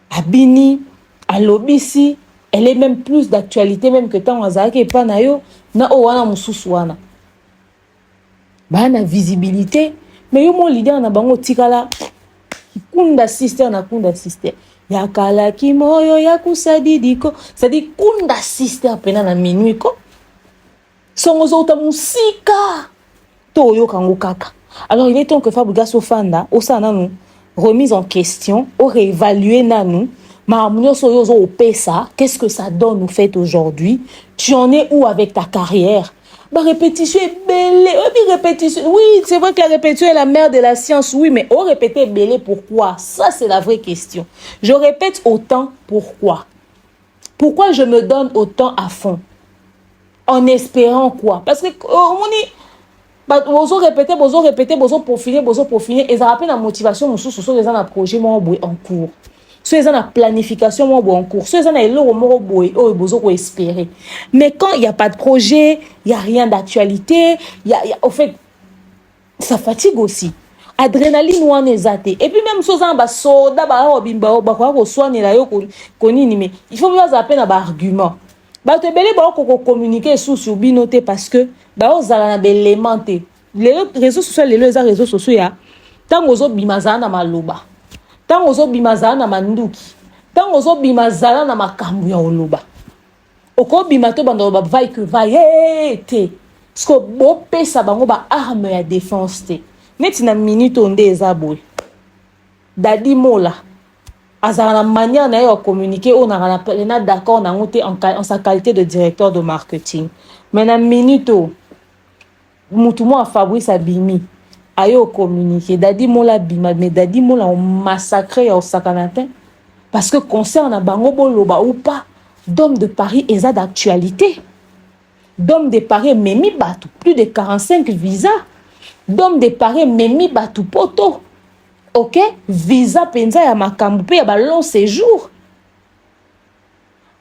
[SPEAKER 1] abini, alobisi. Elle est même plus d'actualité même que tant Azaki et Panayo na owana mususuana. Ba na visibilité mais yo mon leader na bango tikala kunda sister na kunda sister. Ya kala kimoyo ya kusadidiko, ça dit kunda sister pena na minuit ko. Songozo ta musika. To yo kango kaka. Alors il est temps que Fabregas ofanda osana nous remise en question, au réévaluer nanou. Qu'est-ce que ça donne au fait aujourd'hui? Tu en es où avec ta carrière? Bah, répétition est belle. Oui, c'est vrai que la répétition est la mère de la science. Oui, mais répéter belle, pourquoi? Ça, c'est la vraie question. Je répète autant, pourquoi? Pourquoi je me donne autant à fond? En espérant quoi? Parce que on est... Bozo répéter, bozo peaufiner. Et ça rappelle la motivation, sur les un projet en cours. Ceux qui ont la planification en cours, ceux qui ont l'eau espérer. Mais quand il n'y a pas de projet, il n'y a rien d'actualité, au fait, ça fatigue aussi. Adrénaline ou en exaté. Et puis même ceux qui ont soda, il faut pas zapper un argument. Tu peux communiquer sur binoté parce que les réseaux sociaux, les réseaux sociaux, Tango ozo bimazana na maloba. Tango ozo bimazana na manduki. Tango ozo bimazana na makambu ya oloba. Oko bimato bando ba vai que vai te. Sko bo pesa bango ba arme ya défense te. Neti na minute onde ezabwe. Dadi mola. Azara na manière na yo communiquer on a d'accord na ngote en sa qualité de directeur de marketing. Mais na minute mutumo a Fabrice Abimi ayo communiquer Dadi mola bima mais Dadi mola on massacré au sakanatin parce que concerne bango boloba ou pas d'hommes de Paris eza d'actualité. D'hommes de Paris memi batu plus de 45 visas. D'hommes de Paris memi batu poto. OK, visa penza ya makambu pe ya ba long séjour.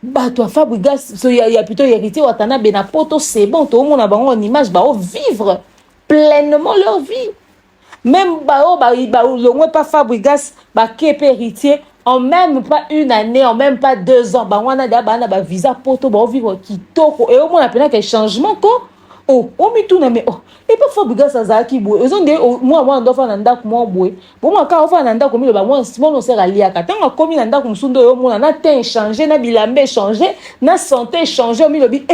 [SPEAKER 1] Batu a Fabrigas so ya plutôt hérité watana bena poto c'est bon tout le monde a bango en image ba vivre pleinement leur vie. Même ba le pas Fabrigas ba kepe héritier en même pas une année, en même pas 2 ans, ba wana da ba visa poto ba vivre kitoko et au moins appela quel changement ko. Oh, on met tout na mais oh, et pas Fabrigas azaki boy. Ils ont dit moi ndo fa na ndako mo boy. Bon moi ka fa na ndako mi ba moi on sert à liaka. Tant ko mi na ndako musundo yo mo na te changer na bilambe changer, na santé changer mi lobi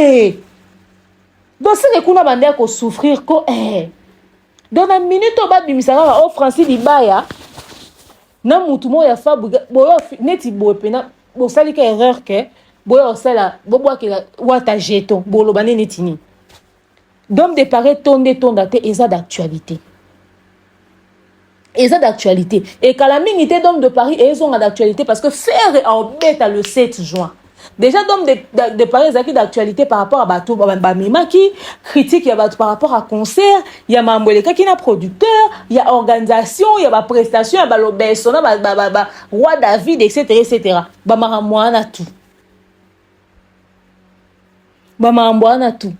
[SPEAKER 1] donc c'est que kuna bande ko souffrir ko dans la minute au bas bimisaka au Francis Libaya na mutu mo ya Fabrigas boyo neti boy pena bo sali ka erreur que boyo sala bo boa ke wata jeton bolo bane netini. D'hommes de Paris tonde eza d'actualité. Eza d'actualité. Et quand la minute d'hommes de Paris ils ont d'actualité parce que faire en bête le 7 juin. Déjà d'hommes de Paris ils d'actualité par rapport à Batou Bamima qui critique par rapport à concert, il y a Mamboleka qui est producteur, il y a organisation, il y a prestation, il y a l'obésona, roi David, etc. Bamaramouana tout. Bamaramouana tout.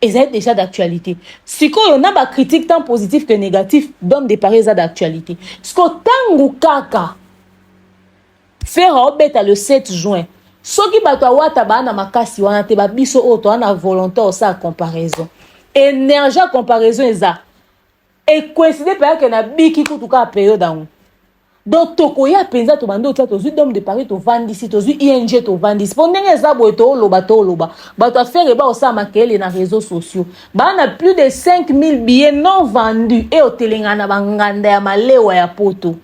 [SPEAKER 1] Et ça est déjà d'actualité. Si on a des critiques tant positives que négatives, d'hommes de Paris d'actualité. Ce que tangu kaka faire obeta le 7 juin. Ce qui batwa wata ba na makasi wana te ba biso auto na volonté au sa comparaison. Énergie comparaison eza. Et coïncider par que na biki kutuka période dans. Donc tokoya penza to bando to d'hommes de Paris to vandisi to ING to vandisi pondenge za boy to loba ba to faire ba osa makele na réseaux sociaux ba na plus de 5000 billets non vendus et au telengana banganda ya malewa ya poto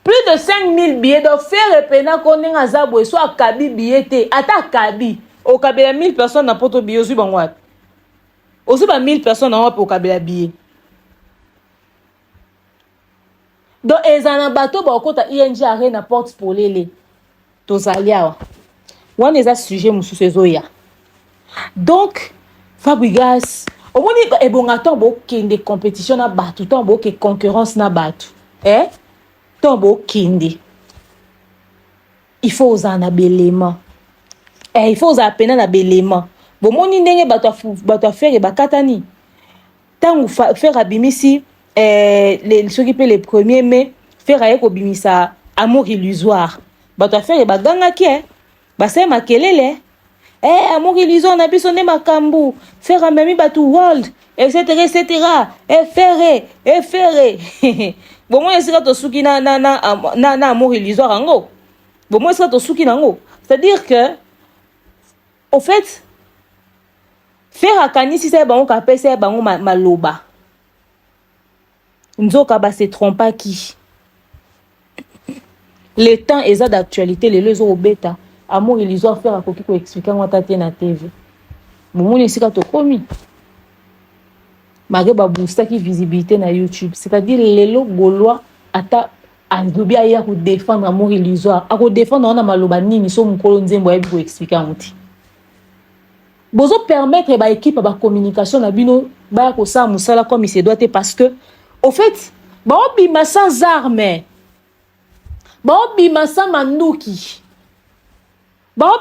[SPEAKER 1] plus de 5000 billets de faire pena konenga za boy so akabi billet te ata kabi au kabela 1000 personnes na poto billet osu bangwa osu ba 1000 personnes na au kabela billet. Donc ezana bateau ba okota ING arena na porte pour lele tozalia wana eza sujet mususu ezoya. Donc Fabrigas au moni ebonga tombo kende compétition na batu tombo ke concurrence na batu tombo kende il faut osana belema il faut osa pena na belema bo moni ndenge batu faire ba katani tangu faire abimisi ceux qui paient les premiers mai faire avec obimisa amour illusoire bato faire ba ganga ki ba se makelele amour illusoire na biso ne makambu faire memi batu world etc et faire bon moi c'est to suki na amour illusoire ngo bon moi c'est to suki nango c'est-à-dire que au fait faire akanisi c'est bango ka pesa bango maloba Nzoka ba se trompa qui le temps est d'actualité les lezo bêta amour illusoire faire à koki ko expliquer moi tati na TV bomoni sika to komi mage ba booster qui visibilité na YouTube c'est-à-dire lelo golois ata azobi aya ko défendre amour illusoire a ko défendre on a maloba nini so mukolo nzembo ya bi ko expliquer muti bozo permettre ba équipe ba communication na bino ba ko sa musala comme il se doit parce que au fait, bima sans armes, bima sans manduki,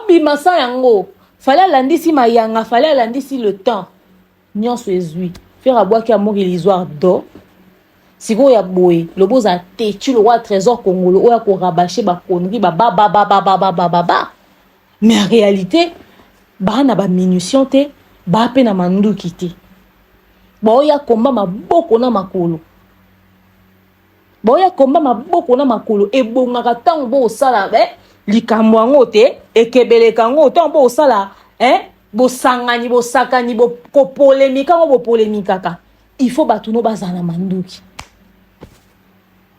[SPEAKER 1] bima sans yango. Fallait landisi mayanga, fallait landisi le temps. Nyon suezui. Faire à boire qui amour illusoire d'or. Si vous ya boé, le beau a têtu le roi trésor congolais, ou ya ko rabacher ba connerie ba. Mais en réalité, na ba munition te, pe na manduki te. Ya combat ma boko na makolo. boya komba maboko na makolo ebongaka tango bo osala likambo yango te ekebeleka yango tango bo osala bosangani bosakani bokopolemika ngo bopolemikaka il faut batuno bazana manduki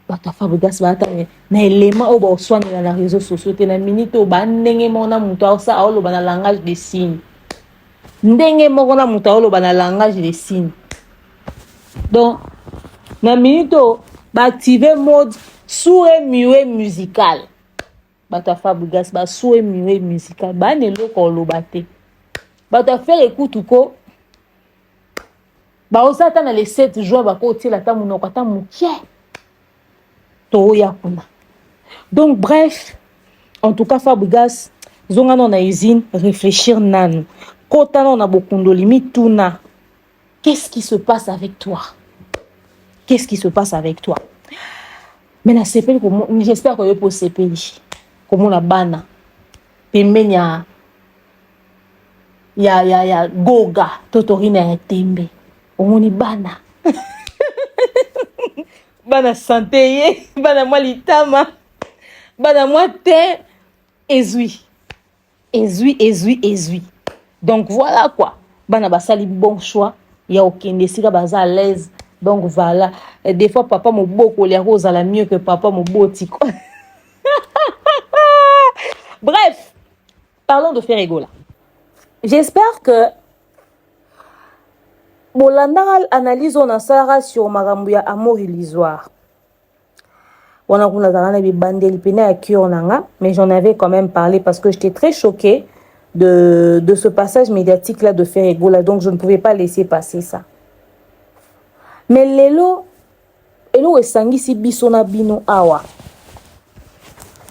[SPEAKER 1] bata Fabregas bata na élément au boswanela na réseaux sociaux te na minute o bandenge mona muto osa aoloba na langage des signes ndenge moko na muto aoloba na langage des signes donc na minute ba activer mode sourd muet musical bata Fabregas ba sourd muet musical ba ne loko loba te bata faire écoute ko ba osata na les 7 jours ba ko tila ta munoko ta mukie to ya kuna. Donc bref, en tout cas Fabregas zonga non na usine réfléchir nan kota non na bokundo limite tuna qu'est-ce qui se passe avec toi? Qu'est-ce qui se passe avec toi? Mais na CPI j'espère que pour CPI comme la bana pembeni ya goga totorina ya tembe omoni bana bana santé ye bana moi litama bana moi te ezui donc voilà quoi bana basali bon choix ya okende sika baza à l'aise donc voilà et des fois papa moboko les roses à la mieux que papa moboti quoi. Bref, parlons de Ferregola. J'espère que Bolanda analyse on a ça sur makambo ya amour illusoire. On a kuna bi bandeli pena ya kionanga, mais j'en avais quand même parlé parce que j'étais très choquée de ce passage médiatique là de Ferregola, donc je ne pouvais pas laisser passer ça. Mais lelo esangisi biso na bino awa.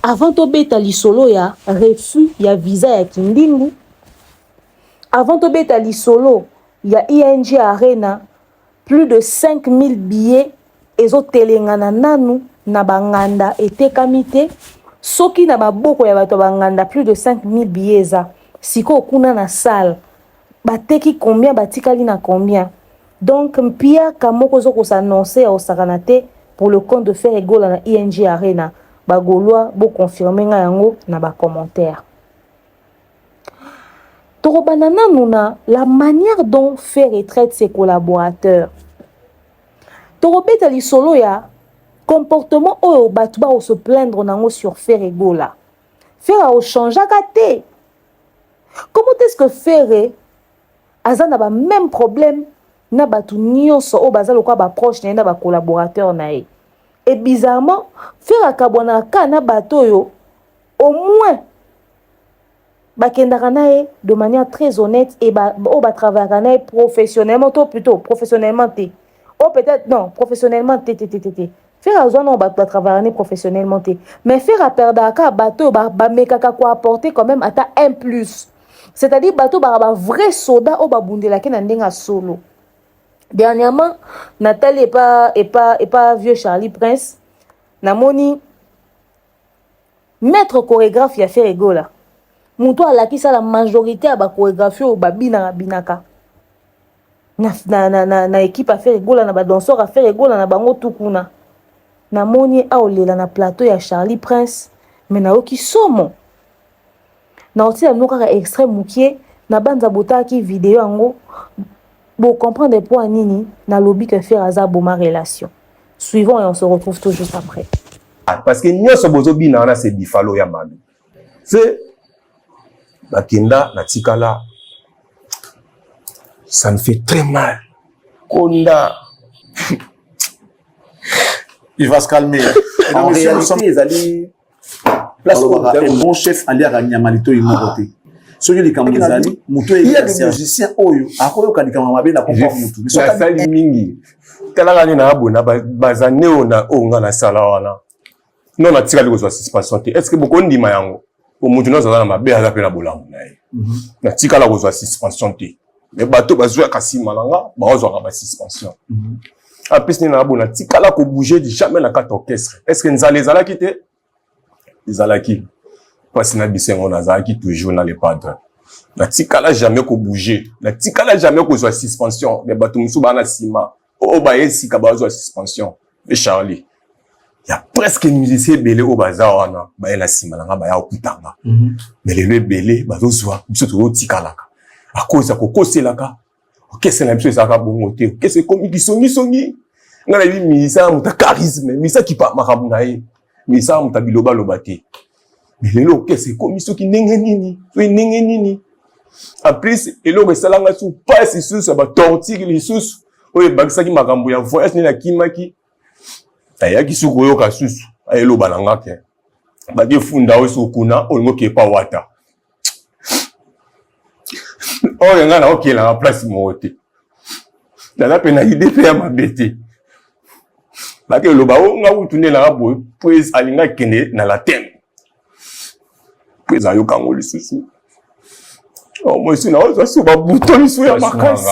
[SPEAKER 1] Avant to beta lisolo ya refus ya visa ya kindingu. Avant to beta lisolo ya ING Arena, plus de 5000 billets ezo telengana nanu na banganda etekamite soki na baboko ya bato banganda plus de 5000 billets za siko kuna na salle bateki combien batikali na combien. Donc mpia kamoko zo ko s'annoncer au sakanate pour le compte de Ferregola na ING Arena ba Gaulois bo confirmer nga yango na ba commentaire. Torobanana nuna la manière dont Ferre traite ses collaborateurs. Torobeta li solo ya comportement oyo batu ba se plaindre nango sur Ferregola. Ferre a changé te. Comment est-ce que Ferre azana ba même problème na batu nyonso o bazalo kwa ba proche na ba collaborateur na e. Et bizarrement, Ferre akabona ka na bato yo au moins bakendakanae de manière très honnête et travailler professionnellement, plutôt professionnellement té. Oh peut-être non, professionnellement té. Faire azon non travailler professionnellement té. Mais faire à perdre ka bateau mekaka quoi apporter quand même à ta un plus. C'est-à-dire bateau ba vrai soldat au babundela ke na ndenga solo. Dernièrement, Nathalie et pas vieux Charlie Prince. Namoni maître chorégraphe ya Ferregola. Muto alakisa la majorité à ba chorégraphie au babina binaka. Na équipe à Ferregola na ba danseur à Ferregola na bango tukuna. Namoni aolela na plateau ya Charlie Prince mais na oki somo. Na oti la noka extrait mukie na banza botaki vidéo yango. Pour comprendre des points nini na lobby que faire aza boma relation. Suivons et on se retrouve tout juste après.
[SPEAKER 6] Parce que nyoso bozobi na c'est bifalo ya mami. C'est bakenda na tikala ça me fait très mal. Konda
[SPEAKER 7] il va se calmer. En réalité, ils allaient place où un bon chef allait à Nyamalito et Moroté. Soyo li kamuzali muto il y a des musiciens oyo akoyo kanika mabe na kompa mutu
[SPEAKER 6] so sali mingi tala gani na abona bazaneo na onga na sala wana non na tika likozwa suspension te est-ce que boko ndima yango o mutu no zala mabe aza pe na bolamu na ye na tika la kozwa suspension te mais bato bazwa kasi malanga bazwa ka suspension a piste na abona tika la ko bouger jamais na carte orchestre est-ce que nzale zala kite zala ki parce que na bisengo na qui toujours dans les padres na tikala jamais ko bouger na tikala jamais ko soit suspension les bateaux musu bana sima o ba yesi ka ba soit suspension et Charlie y a presque musicien belé au bazar wana ba ela simalanga ba ya okutanga mais le belé bazozwa biso to tikalaka à cause ko koselaka okese na biso ezaka bongo te okese komi kisongi ngala bi misa muta charisme misa ki pa makambo na ye misa muta biloba loba te mais lelo okese komi soki ndenge nini en plus eloko esalanga su pasi susu ba tortille lisusu oyo bakisaki makambo ya voyage ni na kimaki ayaki suku oyoka susu ayeloba na nga ke baki funda oyo sukuna olingo kepa wata oyo nga na okela na place moko te naza pe na ide mpe ya mabe te baki eloba o nga wutu nde nanga boye po alinga kende na lateme po ezayoka yango lisusu mosi na ozwa so babuto lisu ya makasi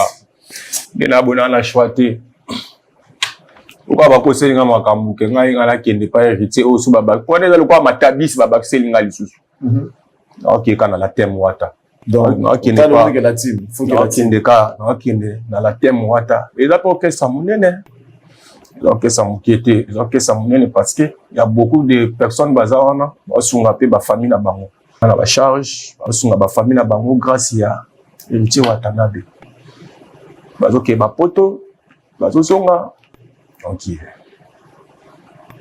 [SPEAKER 6] nde nabona na shwa te oka bakoselinga makambo ke ngai nga nakende pa héritier oyo so babaki mpona eza lokola matabisi babakiselinga lisusu nakokeka na lateme wata nakokende na lateme wata eza mpe okesa monene eza okesa moke te eza okesa monene parce que y a beaucoup de personnes baza wana basunga mpe bafamille na bango na bacharge basunga bafamille na bango grâce ya héritier watanabe bazokeba poto bazozonga ok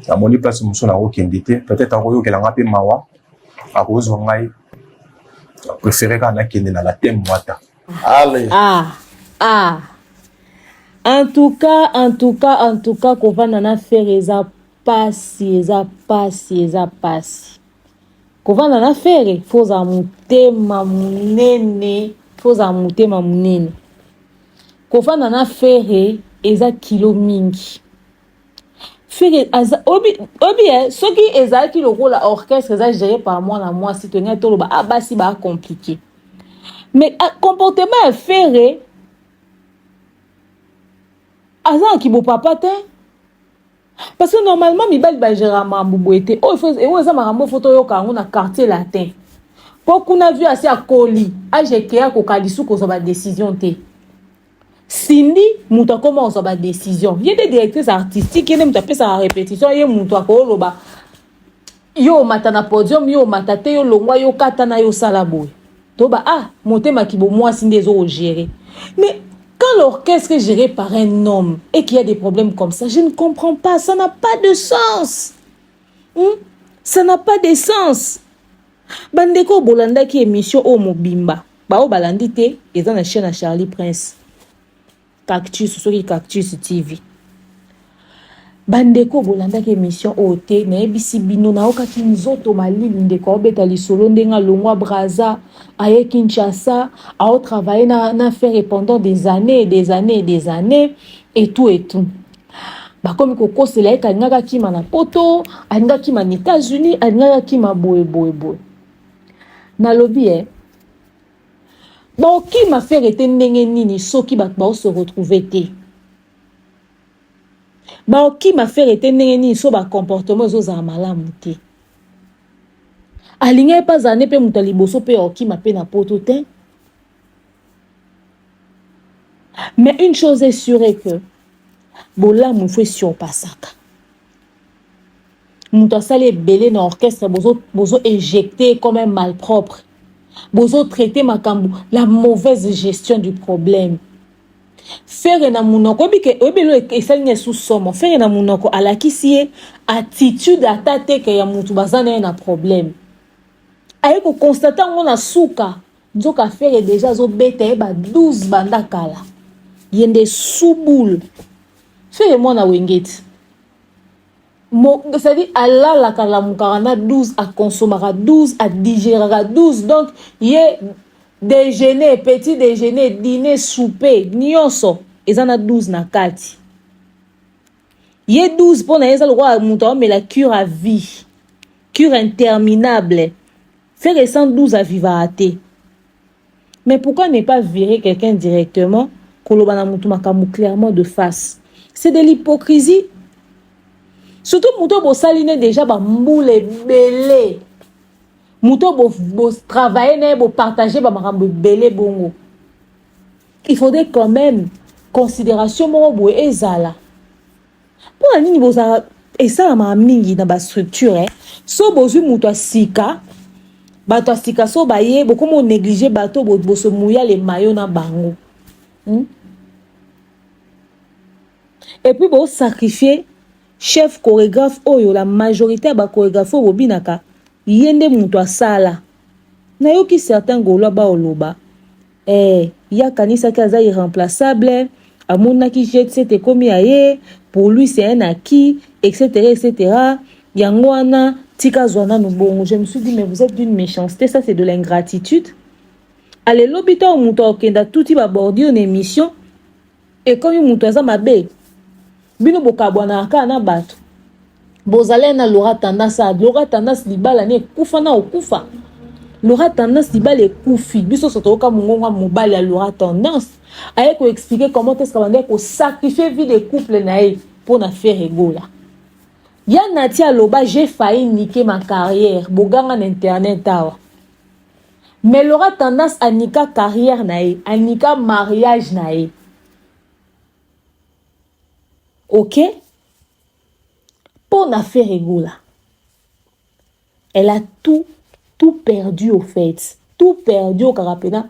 [SPEAKER 6] namoni place mosusu nakokende te peut-être akoyokelanga mpe mawa akozwa ngai préféré kaka nakende na lateme wata
[SPEAKER 1] en tout cas kovanda na fere eza pasi kovanda na fere foza motema monene kovanda na fere eza kilo mingi fere obi soki ezalaki lokola orchestre eza géré par mwana mwasi tolinga toloba basi ba compliqué mais comportement ya fere azalaki bopapa te parce que normalement mibali bagéra mambo boye te oyo eza makambo fo toyoka yango na quartier latin mpo kuna vu asi akoli ajekeya koka lisu kozwa badécision te sindi mutu akoma kozwa badécision ye de directrice artistique ye nde mutu apesaka répétition ye mutu akoloba yo omata na podium yo omata te yo longwa yo kata na yo sala boye toba motema kibo mwasi nde ezokogérer mais quand l'orchestre est géré par un homme et qu'il y a des problèmes comme ça, je ne comprends pas. Ça n'a pas de sens. Ça n'a pas de sens. Bandeko bolanda ki émission au mobimba. Bao balandi te, ils ont la chaîne à Charlie Prince. Cactus, sorry, Cactus TV. Bandeko bolanda ki émission au te, na ebisi bino na oka ki nzoto malili ndeko obeta lisolo ndenga longwa Braza, aye Kinshasa, a travaillé na faire pendant des années et tout. Ba komi ko kosela eka ngaka kima na poto, alinga kima na États-Unis, alinga kima boy. Na lobby bon kima faire ete ndenge nini soki ba se retrouver te. Ba ki ma faire ete ndenge nini so ba comportement ezozala malamu te. Alinga pas ane pe muta liboso pe oki ma pe na poto te. Mais une chose est sûre que bolamu faut surpassaka. Muta sale belé na orchestre bozo éjecté comme un malpropre. Bozo traité makambu la mauvaise gestion du problème. Faire na munoko obelo esalinga sous somo faire na munoko alakisi attitude atate ke ya mutu bazana na problème aye ko constater ngona suka nzoka faire déjà zo beta ba 12 banda kala yende souboule faire moi na wengeti c'est-à-dire Allah la kala mukana 12 à consommer 12 à digérer 12 donc yé déjeuner, petit déjeuner, dîner, souper, nyonso, ezana 12 na kati. Yé 12 pour na yeza le roi mouton mais la cure à vie. Cure interminable. Faire 112 à vivaraté. Mais pourquoi ne pas virer quelqu'un directement kolobana mouton makamu clairement de face? C'est de l'hypocrisie. Surtout mouton bo saline déjà ba mboule belé. Mouto bo travailler bo partager ba makambo belé bongo. Il faudrait quand même considération mo bo ezala. Pour la nini boza Et ça m'a mingi na ba structure so bozu muto sika bato sika so baye beaucoup mo négliger bato boso mouya les maillots na bango. Et puis bo sacrifier chef chorégraphe oyo la majorité ba chorégraphe bobinaka yende muto sala na yoki certains golo ba oloba ya kanisa kaza irremplaçable amona ki jet c'était comme aye pour lui c'est un acquis etc. Yangwana tika zwana no bongo. Je me suis dit mais vous êtes d'une méchanceté, ça c'est de l'ingratitude. Allez lobita o muto okenda touti ba bordi en émission et comme muto za mabe bino bokabwana ka na bato bozale na Laura tendance libala ne kufa na okufa. Laura tendance libala ekufi biso sotoka mungonga mobali ya Laura tendance aye ko expliquer comment est-ce qu'on va ko sacrifier vie de couple nae pour na faire égola. Ya Natia Loba, j'ai failli niquer ma carrière. Boganga internet awa. Mais Laura tendance à niquer carrière nae, à niquer mariage nae. Ok? Pour na faire égola. Elle a tout perdu au fait. Tout perdu au carapena.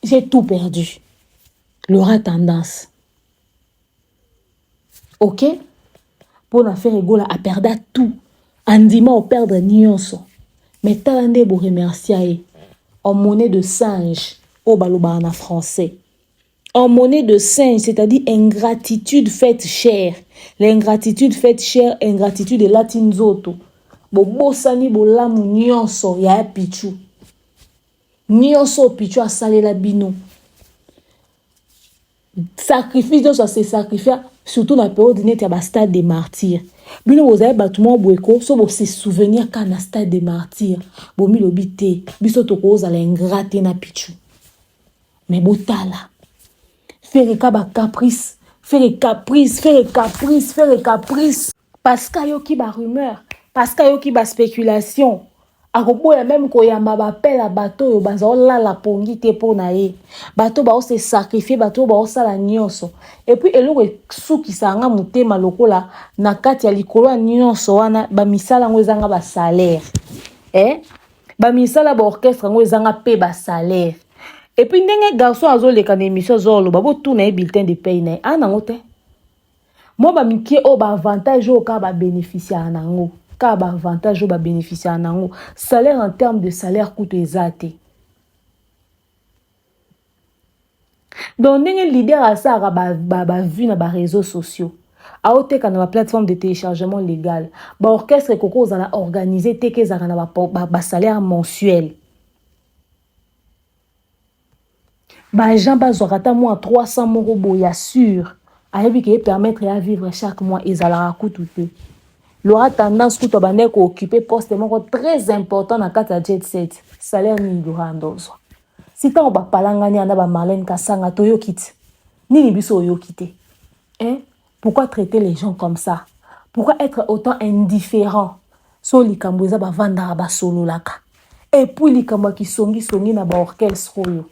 [SPEAKER 1] J'ai tout perdu. Laura tendance. Ok? Pour na faire égola a perdu tout. Andima o perdre nyonso. Mais talande bo remercier en monnaie de singe au baloba en français. En monnaie de singe, c'est-à-dire ingratitude faite chère. L'ingratitude faite chère, ingratitude de latine zoto. Bo bosani bo lamu nyonso ya pichu. Nyonso pichu a salé la bino. Sacrifice de ça c'est sacrifice surtout dans la période net ya ba stade des martyrs. Bino bozaye batuma boeko so bo se souvenir ka na stade des martyrs. Bo mi lobité biso toko za la ingrate na pichu. Mais botala. Faire caprice. Parce qu'il y a qui ba rumeur, parce qu'il y a qui ba spéculation. Akoboya même ko ya mabapel a bateau yo bazola la pongi te pona ye. Bateau ba se sacrifier, bateau ba sala nyonso. Et puis eloko suki sanga mutema lokola na kati ya likolo nyonso wana ba misala ngo ezanga ba salaire. Ba misala ba orchestre ngo ezanga pe ba salaire. Et puis ndenge garçon azoleka na émission zolo babo tout na bulletin de paye na anango te. Moi ba mikie o ba avantage o ka ba bénéficier anango. Ka ba avantage o ba bénéficier anango. Salaire en termes de salaire coûte ezate. Donc ndenge leader asa ba vu na ba réseaux sociaux. A oteka na ba plateforme de téléchargement légal. Ba orchestre koko za na organiser teke za na ba salaire mensuel. Bah gens bazorata moi 300 € boya sûr ayebi que permettre à vivre chaque mois ezala kututé. L'aura tendance kuto bande ko occuper poste moko très important na kata jet set salaire ni ndozo. Si ta ba palangani ana ba Marlène Kasanga toyo kit. Nini biso yo kité. Pourquoi traiter les gens comme ça? Pourquoi être autant indifférent? So likamboza ba vanda ba solo laka. Et puis likambo ki songi na ba orchestre yo.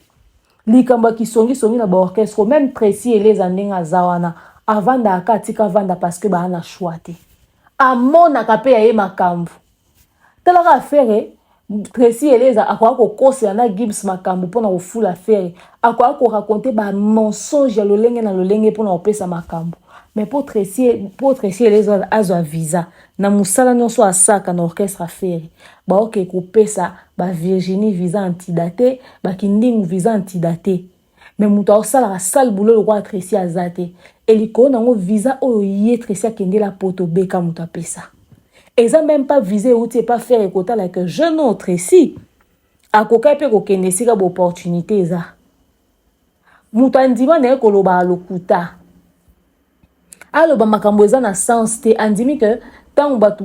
[SPEAKER 1] Likamba ki songi na ba orchestre même Tracy et les andenga zawana avant da katika vanda parce que ba ana choité amona kape ya ye makambu tala ka faire Tracy et les akwa ko kosa na Gibbs makambu pona ko full affaire akwa ko raconter ba mensonge ya lolenge na lolenge pona opesa makambu. Mais pour Tracy et les azo visa na musala nyonso asaka na orchestre affaire ba oke ko pesa ba Virginie visa antidaté ba kindingu visa antidaté. Mais muta osala sale boulot le roi Tracy azate eliko nango visa oyo ye Tracy akende la poto beka muta pesa. Eza même pas visé ou t'es pas faire écouter like que jeune autre ici akoka pe ko kende sika bo opportunité eza muta ndima na ko loba lokuta. Alors ba makambo eza na sens te andimi que tant batu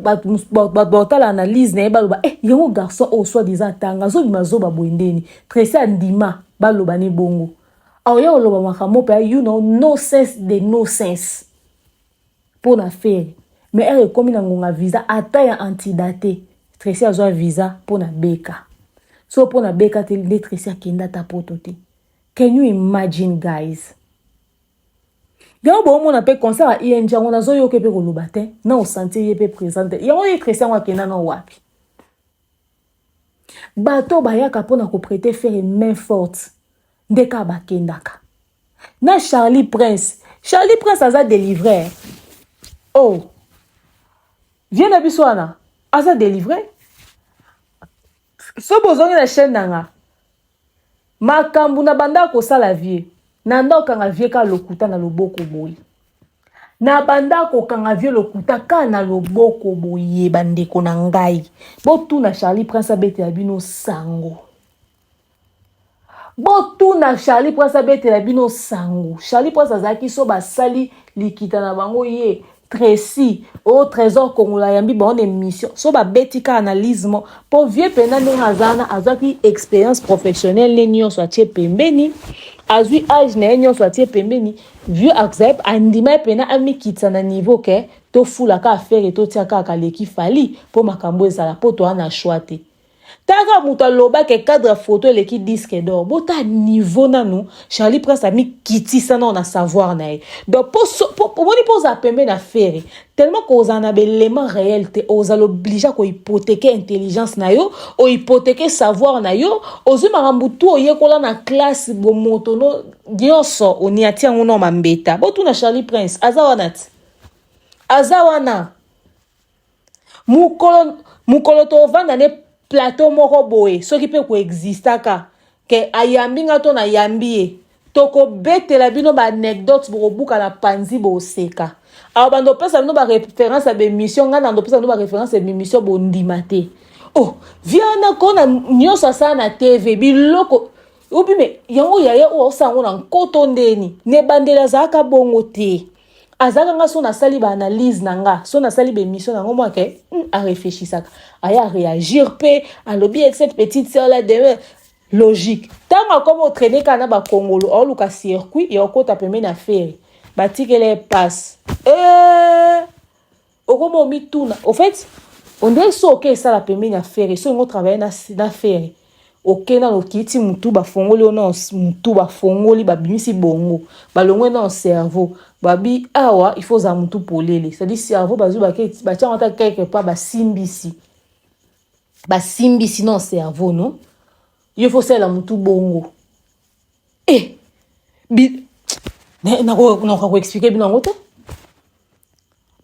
[SPEAKER 1] l'analyse na baloba yango garçon au soit disant tanga zo bimazo ba boendeni Tracy andima baloba ni bongo ayo yo loba makambo pa you know no sense de no sense pour na faire mais elle comme na ngonga visa ata ya antidaté Tracy azo visa pour na beka so pour na beka te le Tracy akenda ta potote. Can you imagine guys? Gars bon mon appelle concert à INJ on a zo yo ke pe ko lobatin na o sentir ye pe présenter. Ya on est Christian wa kena na wapi. Bato bayaka pona ko prêter faire une main forte. Ndeka bakendaka. Na Charlie Prince aza délivré. Oh. Viens na biswana. Aza délivré. So bozongi na chaîne nanga. Makambu na banda ko sala vie. Na ndoka nga vie ka lokuta na loboko boy. Na banda ko kanga vie lokuta ka na loboko boye bandeko na ngai. Botu na Charlie Prince abete ya bino sango. Botu na Charlie Prince abete ya bino sango. Charlie Prince azaki so basali likita na bango ye. Tracy au trésor congolais yambi bon émission so ba betika analyse mo pour vieux pena no hazana azaki expérience professionnelle nenyo so tie pembeni azui âge nenyo so tie pembeni vieux accept andima pena ami kitana niveau ke to fula ka affaire to tia ka leki fali pour makambo ezala po to ana choite taka muto loba ke cadre photo leki disque d'or bota niveau nanu Charlie Prince a mis kiti ça na savoir na donc pour moni posa pembe na faire tellement qu'on en a l'élément réel te oza l'oblige ko hypothéquer intelligence na yo o hypothéquer savoir na yo ozu marambutu oye kola na classe bo motono dioso oni atia ngono mambeta botu na Charlie Prince azawana mukolo to vanda ne plateau moko boye soki pe ko existaka ke ayambi nga to na yambie toko betela bino ba anecdote bo buka na panzi bo seka awa bando pesa bino ba référence à be mission nga na pesa bino ba référence à be mission bo ndimate oh viana kona nyoso sa na TV biloko ubi me yango yaya o sango na nkoto ndeni ne bandela zaka bongo te azaka nga so na sali ba analyse nanga so na sali be mission nango moi ke a réfléchir ça aya réagir pe à lobby avec cette petite sœur là de logique tanga comme au traîner kana ba Congolo o luka circuit et okota pembe na faire batikele passe okomo mituna au fait on est so OK ça la pembe na faire so ngo travailler na faire OK na lokiti mutu ba fongoli ono mutu ba fongoli ba bimisi bongo ba longwe na cerveau babi awa il faut za mutu polele c'est à dire cerveau bazu ba ke ba tia anta quelque part ba simbisi non cerveau non il faut ça la mutu bongo na ko expliquer bien ngoto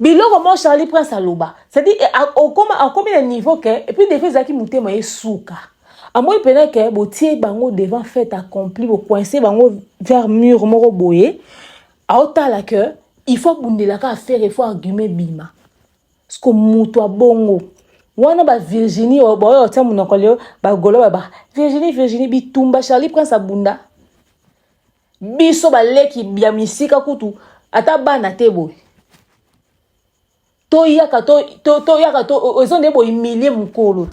[SPEAKER 1] biloko mo Charlie Prince aloba c'est à dire au combien de niveau que et puis des fois zaki mutema esuka à moi pena que botier bango devant fait accompli bo coincer bango vers mur moko boye a otala que il faut bundela ka faire il faut argument bima parce que mutu bongo wana ba Virginie boyo tia munoko leo ba golo ba Virginie bitumba Charlie Prince abunda biso ba leki bia misika kutu ata bana tebo to yaka to ezonde bo humilier mukolo.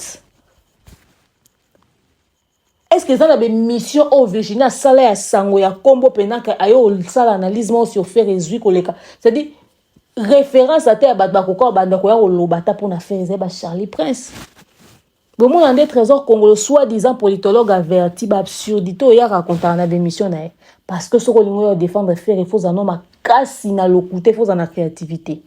[SPEAKER 1] Est-ce que ça a une mission au Virginie sala ya sango ya kombo penaka ayo sala analyse mo sur faire résoudre koleka c'est-à-dire référence à terre ba ko banda ko ya lobata pour na faire ba Charlie Prince bon mon ande trésor congolais soi-disant politologue averti ba absurdité ya raconter na démission na parce que ce qu'on veut défendre faire il faut un homme à casse na lokuté faut en créativité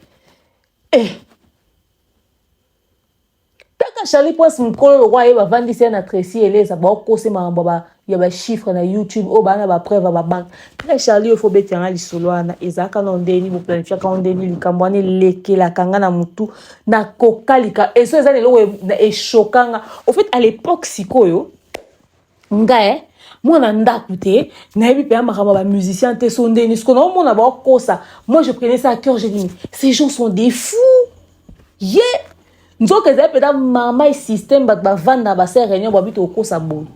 [SPEAKER 1] Charlie Prince mukolo lo kwa yeba vandisi na Tracy eleza ba okose mambo ba ya ba chiffre na YouTube o bana ba preuve ba bank très Charlie il faut betanga lisolo ana ezaka no ndeni bo planifia ka ndeni likambwane lekela kanga na mutu na kokalika eso ezane lo na eshokanga au fait à l'époque sikoyo nga mona ndakute na yebi pe makama ba musicien te so ndeni ce qu'on a mona ba okosa moi je prenais ça à cœur je dis ces gens sont des fous nzoka za peda mama système bat ba vanda ba ser réunion ba bito kosa bon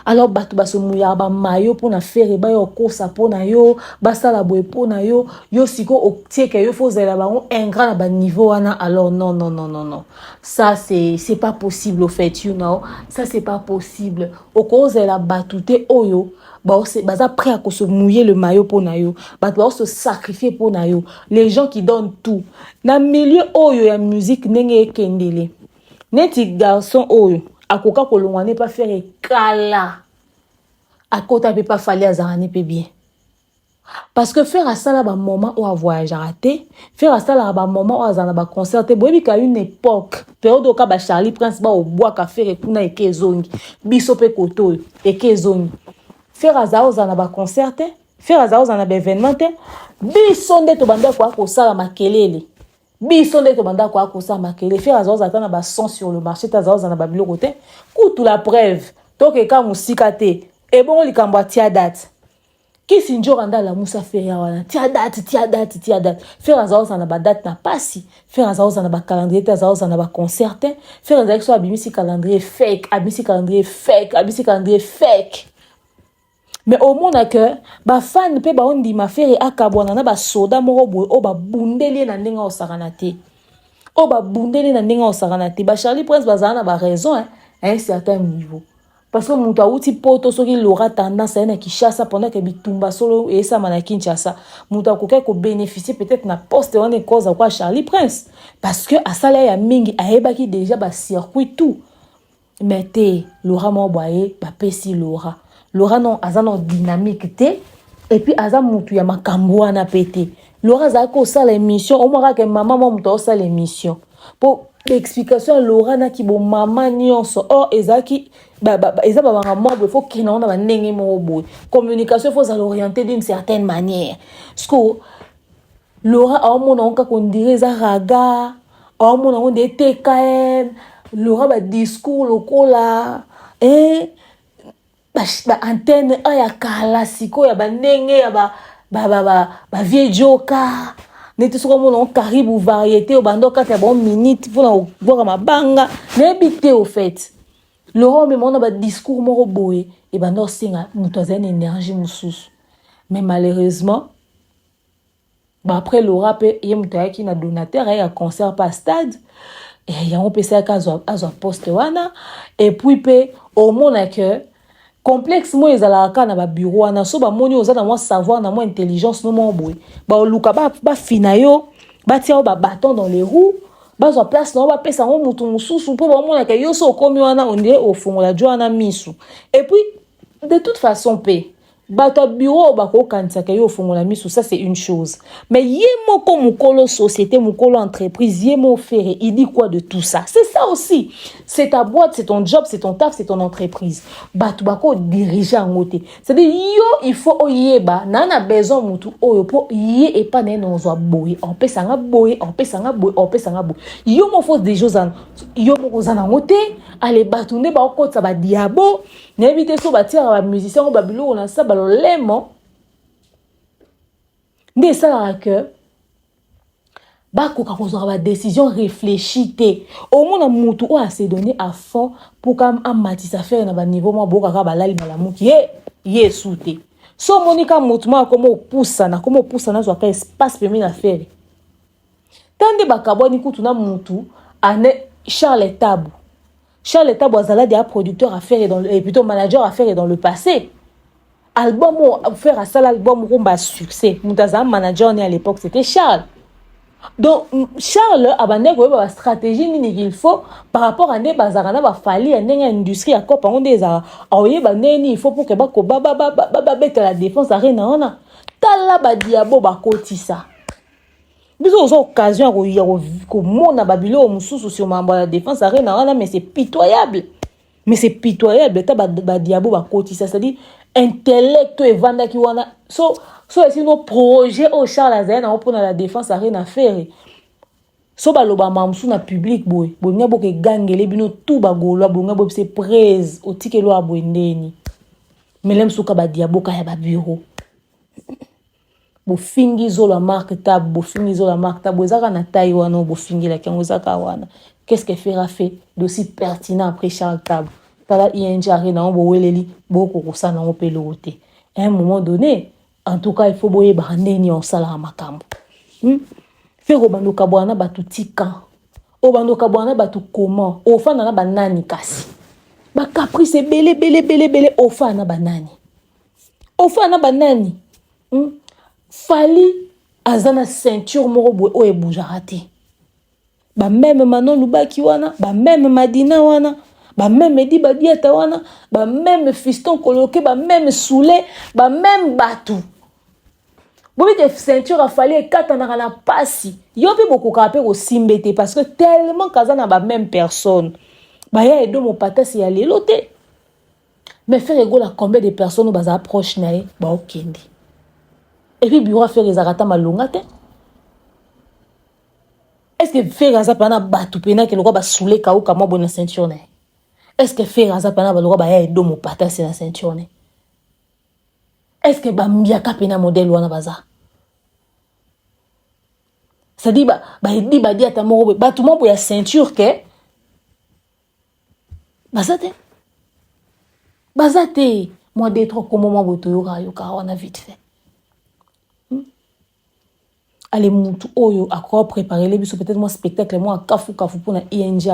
[SPEAKER 1] alors batu ba so muya ba mayo pona faire ba yo kosa pona yo ba sala boy pona yo siko otieke yo fozela ba un grand ba niveau wana alors non ça c'est pas possible au fait you know ça c'est pas possible okozela batute oyo baza prêt à se mouiller le maillot pour nayo ba se sacrifier pour nayo les gens qui donnent tout na milieu oyo ya musique nenge kendele neti garçon oyo akoka kolongwa ne pas faire kala akota peut pas fallait azarane pe bien Parce que faire ça là, moment où a voyagé raté, faire ça là, moment où a zana concerté, boyebi qu'à une époque, période où ka Charlie Prince ba au bois café et kuna eke zongi, bisope koto eke zongi. Faire ça où zana concerté, faire ça où zana événement, bisonde to banda kwa ko sala makelele. Bisonde to banda kwa ko sala makelele, faire ça où zana ba son sur le marché, ta ça où zana ba bilo côté, tout la preuve. Toke ka musika te, et bon likambo tia date. Qui sinjo randa la musa feria wana tia date faire azao ça na ba date na pasi faire azao ça na ba calendrier ta azao ça na ba concert faire azao so abimisi calendrier fake mais au monde que ba fan pe ba ondi ma faire akabona na ba soda moko boy o ba bundeli na ndinga osakanate ba Charlie Prince bazana ba raison à un certain niveau. Parce que mon taouti poto soki l'aura tendance à Kinshasa pendant que bitumba solo et ça mana Kinshasa mon taouko ko bénéficier peut-être na poste on est cause quoi Charlie Prince parce que à ça là ya mingi aeba ki déjà ba circuit tout mais té l'aura mo boye ba pesi l'aura non azana dynamique té et puis aza mutu ya makambo na pété l'aura za ko ça l'émission au moins que maman mo muto ça l'émission pour l'explication l'aura na ki bo maman nyonso or ezaki eza ba maman il faut qu'il na ndenge mo boy communication faut s'orienter d'une certaine manière parce que l'aura a mon on ka qu'on dirait za raga a mon on de TKM l'aura ba discours lokola ba antenne aya kala siko ya ba ndenge ya ba vieux joka neti soko mon caribou variété au bando 4 bon minute pour voir ma banga n'habité au fait Laurent me mona ba discours moko boye et ba no singa muto azana énergie mususu mais malheureusement après Laurent pe ye muto yaki na donateur ya concert pas stade et ya on pesa ka zo poste wana et puis pe au mona que complexe mo ezala ka na ba bureau wana so ba moni ozana mo savoir na mo intelligence no mo boye ba luka ba finayo ba tia ba bâton dans les roues bazo place na ba pesa ngo mutu mususu po ba mona ka yoso komi wana onde au fond la joana misu et puis de toute façon pe bato bureau ba ko kanisa ka yo fond la misu ça c'est une chose mais yemo ko mukolo société mukolo entreprise yemo faire il dit quoi de tout ça c'est ça aussi c'est ta boîte c'est ton job c'est ton taf c'est ton entreprise bato ba ko diriger en côté c'est-à-dire yo il faut oyeba nana besoin mutu oyo po yé et pas neno zo boye on peut sanga boye yo mo faut des choses yo mo kozana ngote ale bato ne ba ko tsa ba diabo n'évitez so ba tira ba musicien ba bilo na sa ba lemo de ça que ba ko ka kozwa ba décision réfléchie té au moins mutu o a se donné à fond pour kam amatisa faire na ba niveau mo boka ka ba lali na la muki ye souté so monika mutu ma comme poussa na zo ka espace permis na faire tande ba kaboni kutu na mutu ane Charles Tabou azala dia producteur à faire et plutôt manager à faire dans le passé. Album faire à ça l'album rumba succès. Mutaza manager né à l'époque c'était Charles. Donc Charles abandonné ko ba stratégie nini qu'il faut par rapport à ne bazarana ba fali à ndenge industrie à kopa on des a oye ba neni il faut pour que ba ko ba beta la défense arena ona. Tala ba diabo ba kotisa. Biso aux occasions ko mona babilo mususu sur mambo la défense arena mais c'est pitoyable ta ba diabo ba koti ça dit intellect et vanda ki wana so c'est nos projets au Charles Azena pour la défense arena faire so ba loba mamsu na public boy bonya boke gangele bino tout ba golo bonya bo c'est presse au tikelo abondeni mais lem suka ba diabo ka ya ba bureau bofingi zo la marque tab ezaka na taille wana bofingi la kango zaka wana qu'est-ce que fera fait d'aussi pertinent après Charles Tab tala ING arena on bo weleli boko kosa na opelote à un moment donné en tout cas il faut boye bandeni on sala makambo faire obandoka bwana batu tika obandoka bwana batu comment ofana na banani kasi ba caprice belé ofana banani Fali azana ceinture moko boy o eboujarate ba même Manon Lubaki wana ba même Madina wana ba même Edi Badiata wana ba même Fiston Koloke ba même Soulé ba même Batu Bobi que ceinture a fallu 4 ans na pasi. Yo pe beaucoup capé au simbete parce que tellement kaza na ba même personne. Ba ya edo mo pata si aller loté. Mais faire égale à combien de personnes au baza approche nae ba okende. Et puis bureau faire les arata malonga te. Est-ce que faire gaza pana batu pena que le roi ba soulé ka ou ka mo bona ceinture nae. Est-ce que faire gaza pana ba le roi ba ya edo mo pata si na ceinture nae. Est-ce que bambiaka pena modèle wana baza? Ça dit dit ata moko ba tout monde pour la ceinture que bazate moi des trois comme moi boto yoka wana vite fait. Allez mutu oyo akwa préparer les biso peut-être moi spectacle moi kafu pour na INJ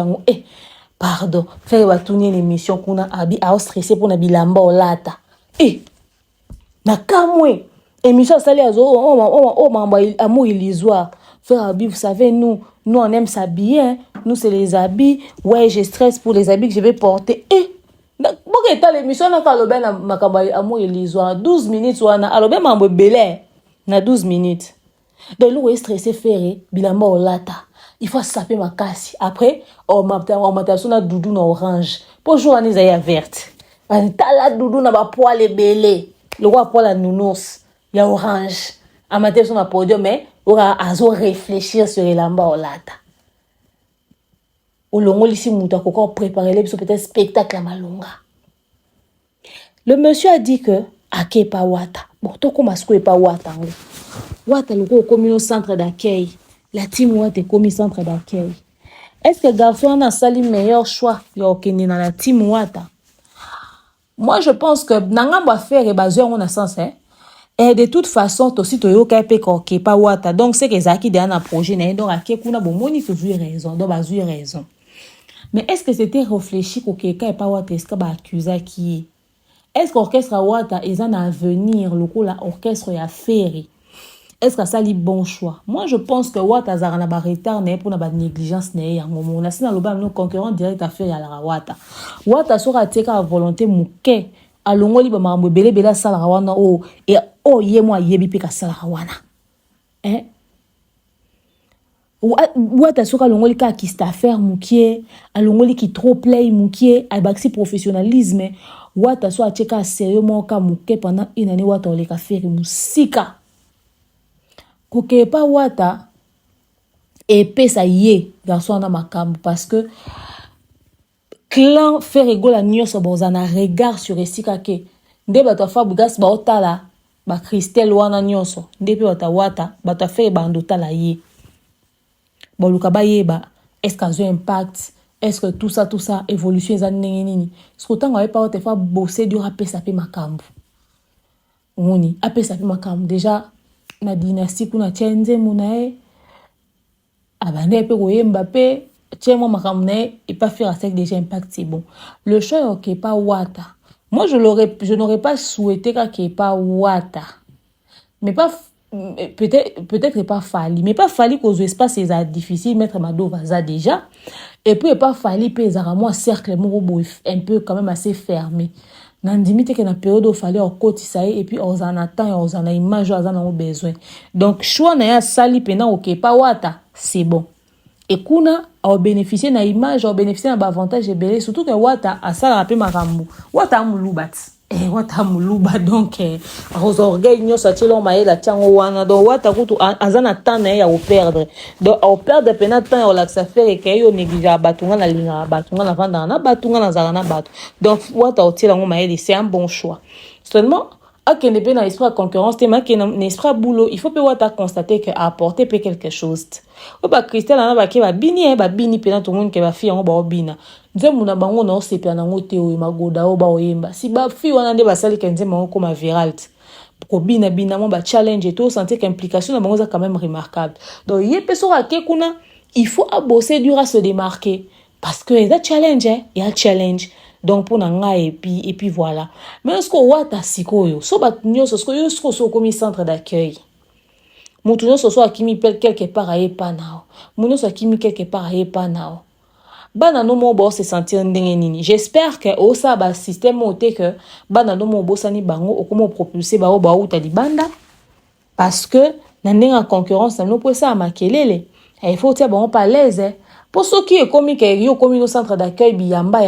[SPEAKER 1] pardon faire ba tourner l'émission kuna abi a stressé pour na bilamba olata na kamwe émission sali azo mamba amour illusoire faire habit vous savez nous on aime s'habiller nous c'est les habits ouais je stresse pour les habits que je vais porter pourquoi est l'émission na kaloba na makamba amour illusoire 12 minutes wana aloba mambo belé na 12 minutes donc lui est stressé faire bilamba olata il faut saper ma casse après on m'a sur na doudou na orange pour jour ani zaya verte tala doudou na ba poil belé le roi pour la nounours il y a orange à matin sur la podium mais aura azo réfléchir sur elamba olata olongo lisi muta koko préparer les peut-être spectacle à malonga. Le monsieur a dit que akepa wata bon to ko masko e pa wata wata le ko comme au centre d'accueil la team wata comme centre d'accueil. Est-ce que garçon a sali meilleur choix yo okende na la team wata? Moi, je pense que nanga va faire et basé on a sens et de toute façon aussi to yo kape ko ke pa wata donc c'est que zaki de un projet na donc ake kuna bo moni toujours raison donc bazu raison. Mais est-ce que c'était réfléchi ko ke ka pa wata est-ce que ba accuser qui est-ce qu'orchestre wata ils en avenir le coup la orchestre ya faire est-ce que ça li bon choix? Moi je pense que wata zarana ba retard na pour na ba négligence na ya ngomo na sina loba no concurrent direct à faire ya la wata sera teka à volonté muke alongoli ba mambo belebela sala wana et ye moi yebi pe ka sala wana wata soka longoli ka ki sta faire mukie alongoli ki trop play mukie albaxi professionnalisme wata so acheka sérieux mo ka muke pendant une année wata oleka faire musika koke pa wata et pesa ye garçon na makambo parce que clan fait rigolo à nyonso bozana regard sur esika ke nde bato fa bugas ba otala ba Christelle wana nyonso nde pe wata bato fa bando tala ye boluka ba yeba est-ce que ça impact est-ce que tout ça évolution za nini ce que tanga pa te fa bosser dur a pesa pe makambo ngoni a pesa pe makambo déjà na dynastie kuna chenze munae abane pe koyemba pe tiens moi makamne et pas faire avec déjà impact c'est bon le choix OK pas wata moi je n'aurais pas souhaité qu'il pas wata mais pas peut-être pas fallu mais pas fallu qu'aux espaces c'est difficile mettre ma dova ça déjà et puis pas fallu pezara moi cercle mon un peu quand même assez fermé nandimite que na période où fallait au kotisa et puis on en attend on en a image on en a besoin donc choix na ya sali pena OK pas wata c'est bon et kuna au bénéficier na image au bénéficier na avantage belé surtout que wata asala pe makambu wata mulubat wata muluba donc aux orgueils nyo satilo maela tiango wana donc wata kutu azana temps na ya au perdre donc au perdre pena temps la ça faire et que yo néglige batunga na linga batunga na vanda na batunga na zala na batu donc wata otila ngo maela c'est un bon choix seulement akende pe na esprit concurrence tema ke na esprit boulot il faut pe wata constater que apporter pe quelque chose o ba Christelle na ba ke ba bini pe na tout monde ke ba fi ngo ba obina nzembo na bango na osepia na ngote o magoda o ba oyemba si ba fi wana nde ba sali ke nzembo ngo comme viral ko bina mo ba challenge et tout sentir qu'implication na bango za quand même remarquable donc yé pe so ke kuna il faut bosser dur à se démarquer parce que les challenge il y a challenge donc pour nanga et puis voilà mais est-ce que wata sikoyo so ba nyoso sko yo so comme centre d'accueil mutu nyoso so akimi quelque part aye pa nao muno so akimi quelque part aye pa nao bana no mo bo se sentir ndenge nini j'espère que au ça ba système oté que bana no mo bo sani bango okomo propulser ba uta libanda parce que na ndenge concurrence nous pour ça makelele il faut dire bon pas à l'aise pour ceux qui est comme yo comme au centre d'accueil biyamba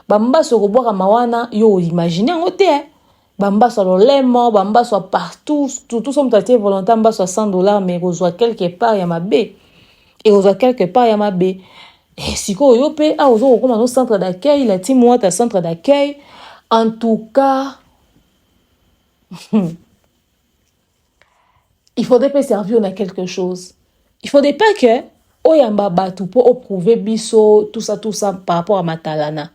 [SPEAKER 1] bamba so boire mawana yo imaginer ngote bamba so lolemo bamba so partout tout son tâté volontaire bamba so $100 mais reçoit quelque part ya mabe et reçoit quelque part ya mabe et siko yo pe a ozo comme au centre d'accueil la team moi ta centre d'accueil en tout cas il faudrait pas servir on a quelque chose. Il faudrait pas que oyamba batu pour prouver biso tout ça par rapport à matalana.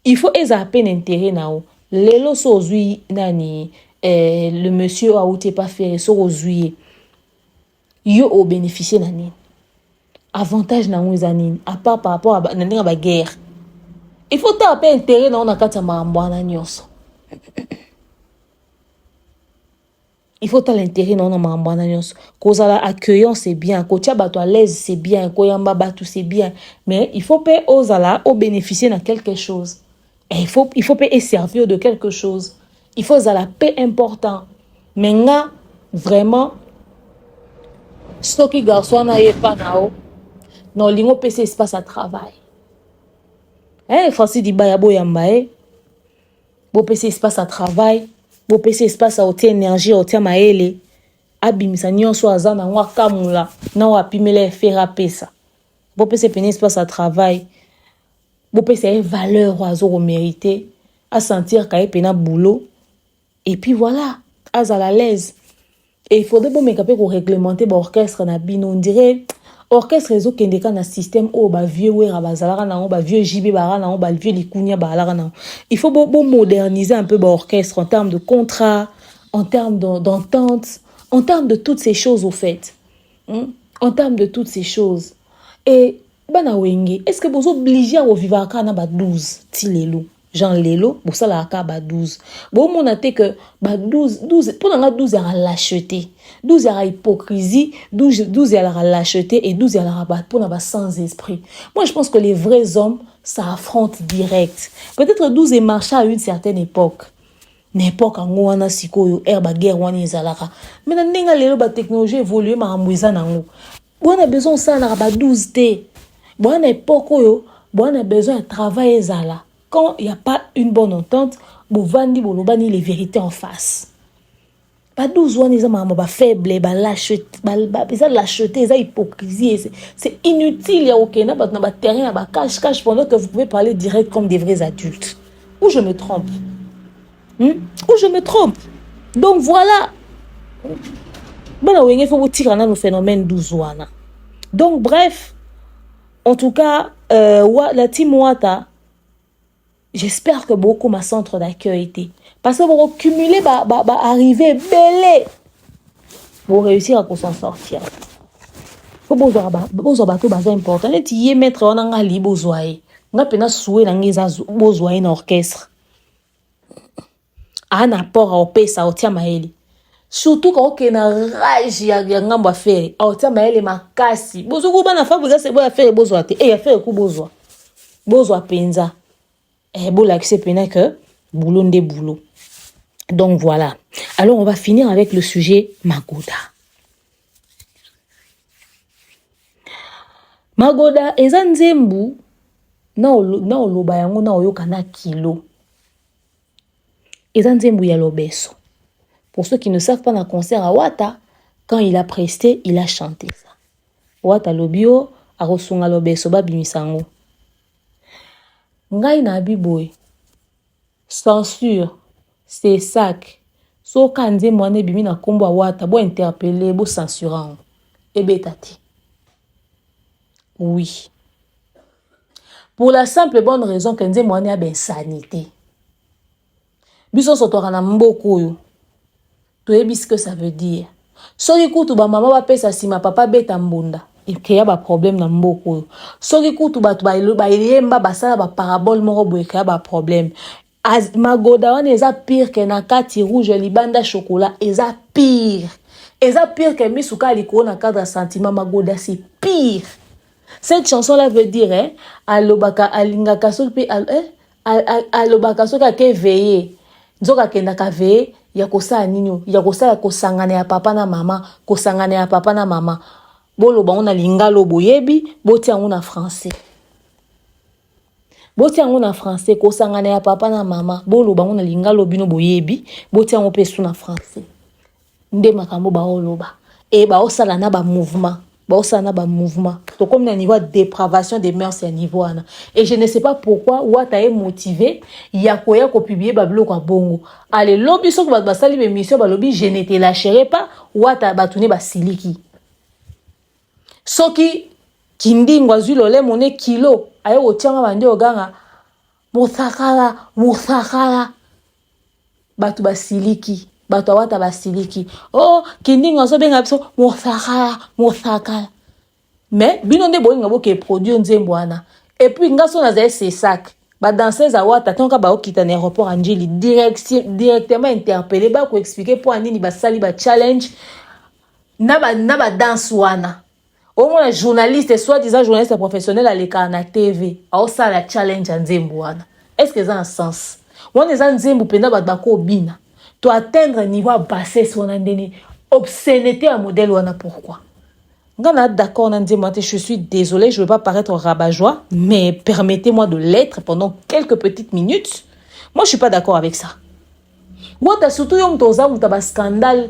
[SPEAKER 1] Il faut eza à peine intérêt nao. Lelo so zui nani le monsieur a outé pas faire so zui. Yo au bénéficier nani. Avantage na nguzanini à part par rapport à nani ba guerre. Il faut ta peine intérêt na on a kata mambwana nyonso. Il faut l'intérêt non la accueillant c'est bien, kotia bato à l'aise c'est bien, koyamba batu c'est bien, mais il faut pas osala au bénéficier de quelque chose. Et il faut pas servir de quelque chose. Il faut la paix important. Mais nga vraiment ce qui garçon na pas nao. Non lingo PC espace à travail. Francis dit ba ya boyamba bo PC espace à travail. Bo PC espace à haute énergie haute maele abimisa nyonso azana ngwa kamula na wapimele fera pesa bo PC pene espace à travail bo PC valeur oazo mériter à sentir qu'il pena boulot et puis voilà à la l'aise et il faudrait bon mekape ko réglementer ba orchestre na bino on dirait orchestre réseau kendeka na système o ba vieux wera bazalaka na ba vieux JB bara na ba vieux likunya bara na il faut bon moderniser un peu ba orchestre en termes de contrat en termes d'entente en termes de toutes ces choses au fait en termes de toutes ces choses et bana wenge est-ce que vous obligez à vivre na ba 12 ti lelo Jean Lelo pour ça la ka ba 12 bon mon até que ba 12 pour nga 12 à l'acheter 12 à hypocrisie 12 à la lâcheté et 12 à la rabat pour n'a pas sans esprit. Moi je pense que les vrais hommes ça affronte direct. Peut-être 12 est marché à une certaine époque. N'époque en wana sikoyo herba guerre wana ezalaka. Mais na ndinga lelo ba technologie évolue ma amouiza nango. On a besoin ça na ba 12 té. Bon époque yo, bon a besoin de travail ezala. Quand il y a pas une bonne entente, bo vandi bo lobani les vérités en face. Pas 12 ans, ils ont ba faible, ba lâcheté, ba lâcheté, ça hypocrisie, c'est inutile. Il y a aucun na terrain, ba cache pendant que vous pouvez parler direct comme des vrais adultes. Ou je me trompe? Ou je me trompe? Donc voilà. Il faut tirer le phénomène 12 ans. Donc bref, en tout cas, la team Wata, j'espère que beaucoup ma centre d'accueil était. Parce que vous cumuler, arriver belé pour réussir à s'en sortir. Faut besoin important. Et tu y mettre en angali besoin. On a peine souhait l'angeza besoin en orchestre. Un apport au pesa au tiamaeli. Surtout quand on a rage ya ngamba faire. Au tiamaeli makasi. Bozo ko bana fabriquer c'est bon faire besoin. Et ya faire ko besoin. Besoin penza. Et bon là c'est pena que boulot de boulot. Donc voilà. Alors on va finir avec le sujet Magoda. Magoda eza nzembu na oloba yango na oyoka na kilo. Eza nzembu ya lobeso. Pour ceux qui ne savent pas, dans le concert à Wata, quand il a presté, il a chanté ça. Wata lobio a resunga lobeso ba bimisango. Ngai na biboy. Censure. C'est sac. So kanze mwane bimi na kombo Wata bo interpeller bo censurant. Ebetati. Oui. Pour la simple et bonne raison que nze mwane a ben sanité. Biso sotora na mboko yo. Tu sais ce que ça veut dire. Soki kutu ba mama ba pesa sima papa beta mbunda. Il y a ba problème na mboko yo. Soki kutu ba yemba ba sala ba parabole moko boye ka ba problème. Magoda wana eza pire que na kati rouge libanda chocolat, eza pire. Eza pire que misuka liko na cadre sentiment Magoda, c'est pire. Cette chanson là veut dire alobaka alinga kaso pe alobaka soka ke veiller. nzoka kenda kave ya kosa nini ya kosa ya kosangana ya papa na mama kosangana ya papa na mama bolo ba on a lingalo boyebi boti yango na français boti yango na français kosangana ya papa na mama bolo ba on a lingalo bino boyebi boti yango pesu na français nde makambo ba oloba et ba osala na ba mouvement to comme na niveau de dépravation des mœurs à niveau ana et je ne sais pas pourquoi Wata est motivé ya koya ko publier bablo kwa bongo allez lobby so ba sali be mission ba lobby je ne te lâcherai pas Wata batune ba siliki soki kindingwa zulole mone kilo ayo otianga bande oganga muthakala batu ba siliki bato Wata basiliki oh kindinga so benga biso muthakala mais bino nde bolinga boke produit nzembo wana et puis ngaso na zae c'est sac ba danseuse a Wata tonka ba okita na aéroport Anjili directement interpellé ba ko expliquer pour anini ba sali ba challenge na ba danse wana au moins journaliste soit disant journaliste professionnel à l'écran na TV a ça la challenge nzembo wana est-ce que ça a un sens wana za nzembo penda ba ko bina to atteindre un niveau bassesse on a donné obscénité à modèle wana pourquoi ngana d'accord nzembo je suis désolé je veux pas paraître rabat-joie mais permettez-moi de l'être pendant quelques petites minutes moi je suis pas d'accord avec ça Wata surtout yom toza mutaba scandale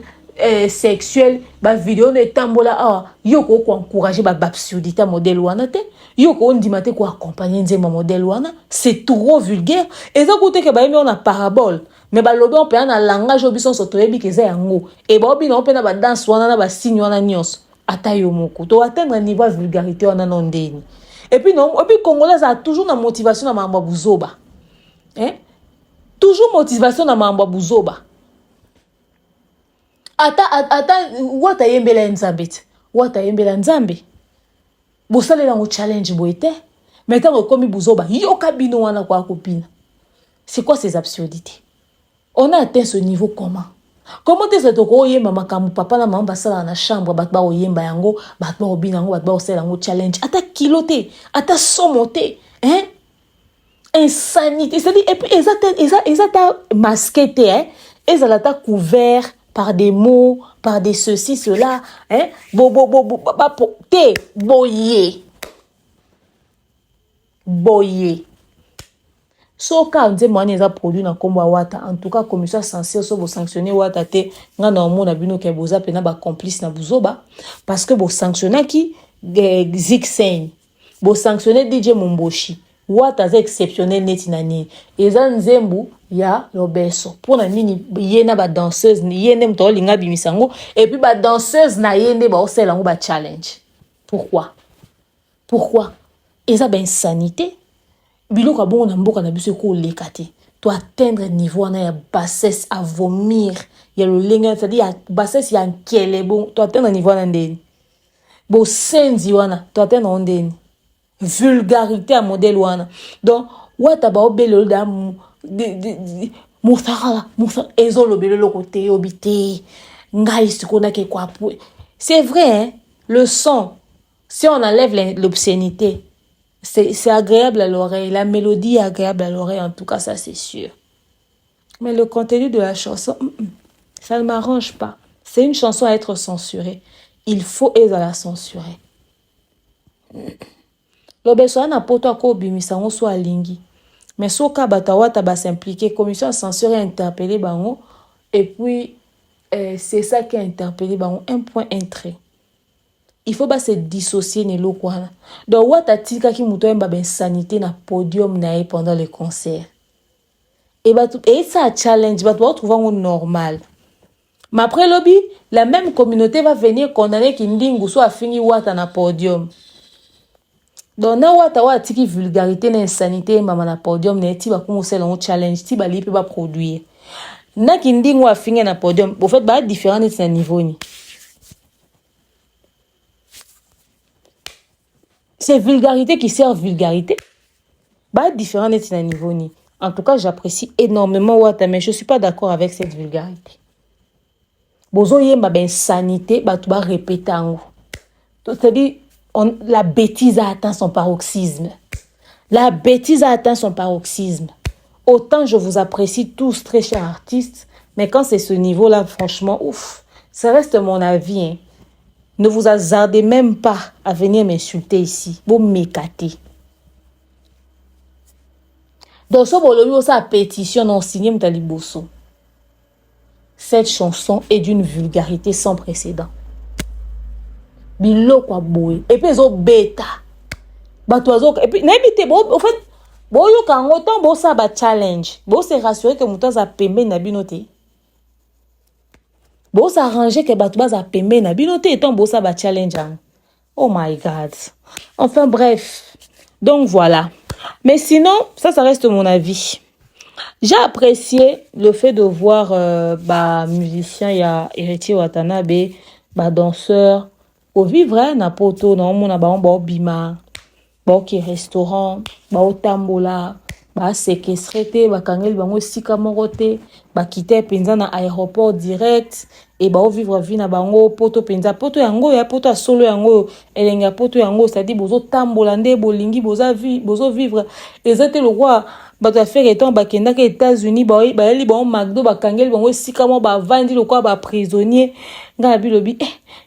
[SPEAKER 1] sexuel ba vidéo ne tambola yoko ko encourager ba absurdité modèle wana te yoko ndimate ko accompagner nzembo modèle wana c'est trop vulgaire et ça côté que ba yemi on a parabole mais ba lobi on peut na langage obison soto yebi keza yango et ba obi na on peut na ba danse wana na ba signe wana nyonso ata yo moko to atteindre niveau vulgarité wana non ndeni et puis non et puis congolais a toujours na motivation na mamba buzoba toujours motivation na mamba buzoba ata Wata yembela nzambe bosalela ngo challenge boite mais tant komi buzoba yoka bino wana kwa kopina c'est quoi ces absurdités on a atteint ce niveau comment te to ko yemba makambu papa na mama basala na chambre bat ba oyemba yango bat ba obina yango bat ba osala ngo challenge ata kiloté ata somoté insanité c'est-à-dire et puis ezata masqué ezalata couvert par des mots, par des ceci, cela, boyer. So ka nze mwana eza produit na kombo Wata en tout cas commission censée so bo sanctionner Wata te nga na mona bino ke boza pena ba complice na buzoba parce que bo sanctionner ki Zixen bo sanctionner DJ Momboshi Wata za exceptionnel neti na nini eza nzembu ya lobeso pona nini yena ba danseuse ni yene mto linga bimisango et puis ba danseuse na yende ba osela ngo ba challenge pourquoi eza ba insanité biloko bon na mboka na biso ko lekate to atteindre niveau na ya bassesse à vomir ya le lenga c'est-à-dire ya bassesse ya nkele bon to atteindre niveau na ndeni bo senzi wana to atteindre ndeni vulgarité à modèle wana donc Wata ba obelo da muthakala ezolo belelo côté obité ngai sikona ke kwa c'est vrai hein le son si on enlève l'obscénité c'est agréable à l'oreille la mélodie est agréable à l'oreille en tout cas ça c'est sûr mais le contenu de la chanson ça ne m'arrange pas c'est une chanson à être censurée il faut la censurer lobeso na poto ko bimisa ngo so alingi mais soka Wata ba s'impliquer commission censure interpellé bango et puis c'est ça qui a interpellé bango un point un trait il faut se dissocier ne lokwana donc Wata tika ki muto emba ben sanité na podium na pendant le concert et ça challenge ba to trouver ngo normal mais après lobby la même communauté va venir condamner kindingu so afini Wata na podium. Donc na Wata tiki vulgarité na insanité mama na podium na ti ba commencer le challenge ti ba lipe ba produire na kindingu afinga na podium au fait ba différent de ce niveau ni c'est vulgarité qui sert vulgarité ba différent de ce niveau ni en tout cas j'apprécie énormément Wata mais je suis pas d'accord avec cette vulgarité bozo yemba ben sanité ba tu ba répéter en c'est-à-dire la bêtise a atteint son paroxysme. Autant je vous apprécie tous, très chers artistes, mais quand c'est ce niveau-là, franchement, ouf, ça reste mon avis. Hein. Ne vous hasardez même pas à venir m'insulter ici. Vous m'écatez. Donc, ce bolobi, ça pétition non signé Mtaliboso. Cette chanson est d'une vulgarité sans précédent. Bilo kwa boy. Et puis, ils ont bêta. Et puis, n'habitez pas. En fait, bon, yo quand autant bon ça ba challenge. Bon, c'est rassuré que mouton a pembe na binoté. Bon, s'arranger que batouba a pembe na binoté étant bon ça ba challenge. Hein. Oh my God. Enfin, bref. Donc, voilà. Mais sinon, ça reste mon avis. J'ai apprécié le fait de voir musicien, il y a Héritier Watanabe, danseur, au vivre na poto, na on a ba bima, qui restaurant, au tambola, séquestré, kangel bango sika morote, quitter penza na aéroport direct et au vivre vie na bango poto penza poto yango ya poto solo yango elenga poto yango ça dit bozo tambola nde bolingi bozo vivre ezate le roi bato affaire étant bakenda ke États-Unis baeli ba McDo bakangeli bango sika mo ba vandi le quoi ba prisonnier nga bilobi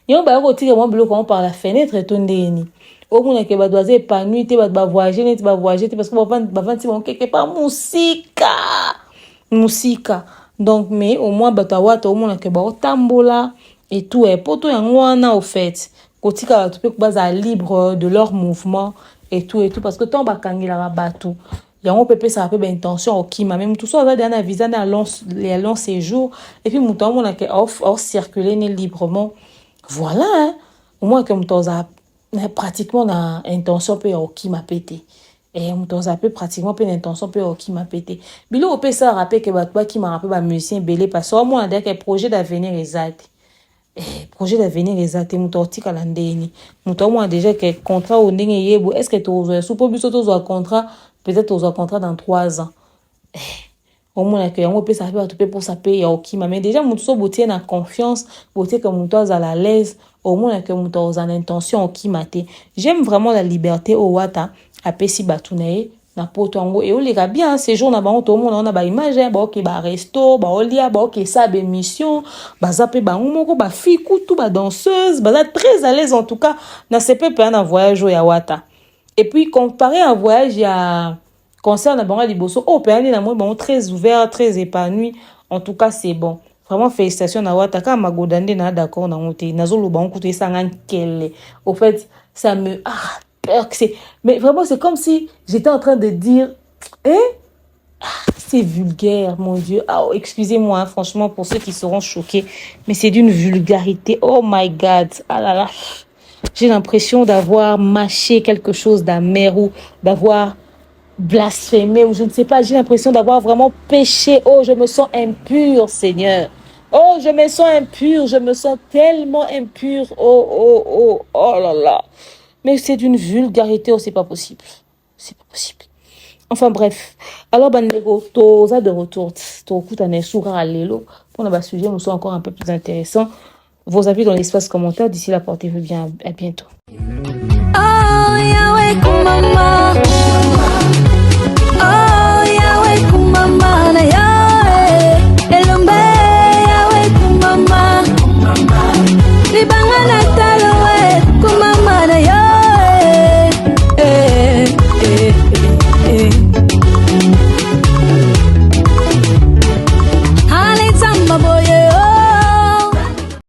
[SPEAKER 1] yo ba ko tire mo biloko par la fenêtre tondeni au moins que bato baze épanoui te bato ba voyager net ba voyager parce que ba vandi bon quelque part musika donc mais au moins bato wata au moins que ba tambola et tout et poto yango wana au fait kotika bato pe baza libre de leur mouvement et tout parce que tant bakangela bato yango pepe ça a peu d'intention au kima même tout ça va dans un visa dans long séjour et puis mouton on a que hors circuler librement voilà hein. Au moins que mouton a pratiquement na intention pe au kima pété et mouton a peu pratiquement pe intention pe au kima pété bilo pe ça rappelle que batba qui m'a rappelé ba musicien belé parce que moi avec un projet d'avenir exact projet d'avenir exact mouton tika landeni mouton moi déjà que contrat au ndenge yebo est-ce que tu soupo biso to zo contrat peut-être aux contrat dans 3 ans. Au moins que on peut savoir tout pour ça payer OK mais déjà mon so botier na confiance botier que mon toz à la l'aise au moins que mon toz en intention OK maté. J'aime vraiment la liberté au wata a pesi batunae na potongo et on les bien ces jours na bango tout le monde on a ba image ba OK ba resto ba olia ba OK ça be mission ba zape ba moko ba fiku tout ba danseuse ba très à l'aise en tout cas na sepe pe na voyage ya wata. Et puis, comparé à un voyage, il y a concert à Bango Liboso. Oh, Péani, la bon, très ouvert, très épanoui. En tout cas, c'est bon. Vraiment, félicitations à Wataka, Magodande, na d'accord, na monte. Nazolo, bon, écoutez, ça, quel. Au fait, ça me. Peur que c'est. Mais vraiment, c'est comme si j'étais en train de dire. C'est vulgaire, mon Dieu. Excusez-moi, hein, franchement, pour ceux qui seront choqués. Mais c'est d'une vulgarité. Oh my God. Ah là là. J'ai l'impression d'avoir mâché quelque chose d'amer ou d'avoir blasphémé ou je ne sais pas. J'ai l'impression d'avoir vraiment péché. Oh, je me sens impure, Seigneur. Oh, je me sens impure. Je me sens tellement impure. Oh là là. Mais c'est d'une vulgarité. Oh, c'est pas possible. C'est pas possible. Enfin bref. Alors, Bandego, toza de retour. Tokuta ne soura alelo. Pour le sujet, nous sommes encore un peu plus intéressants. Vos avis dans l'espace commentaire. D'ici là, portez-vous bien. À bientôt.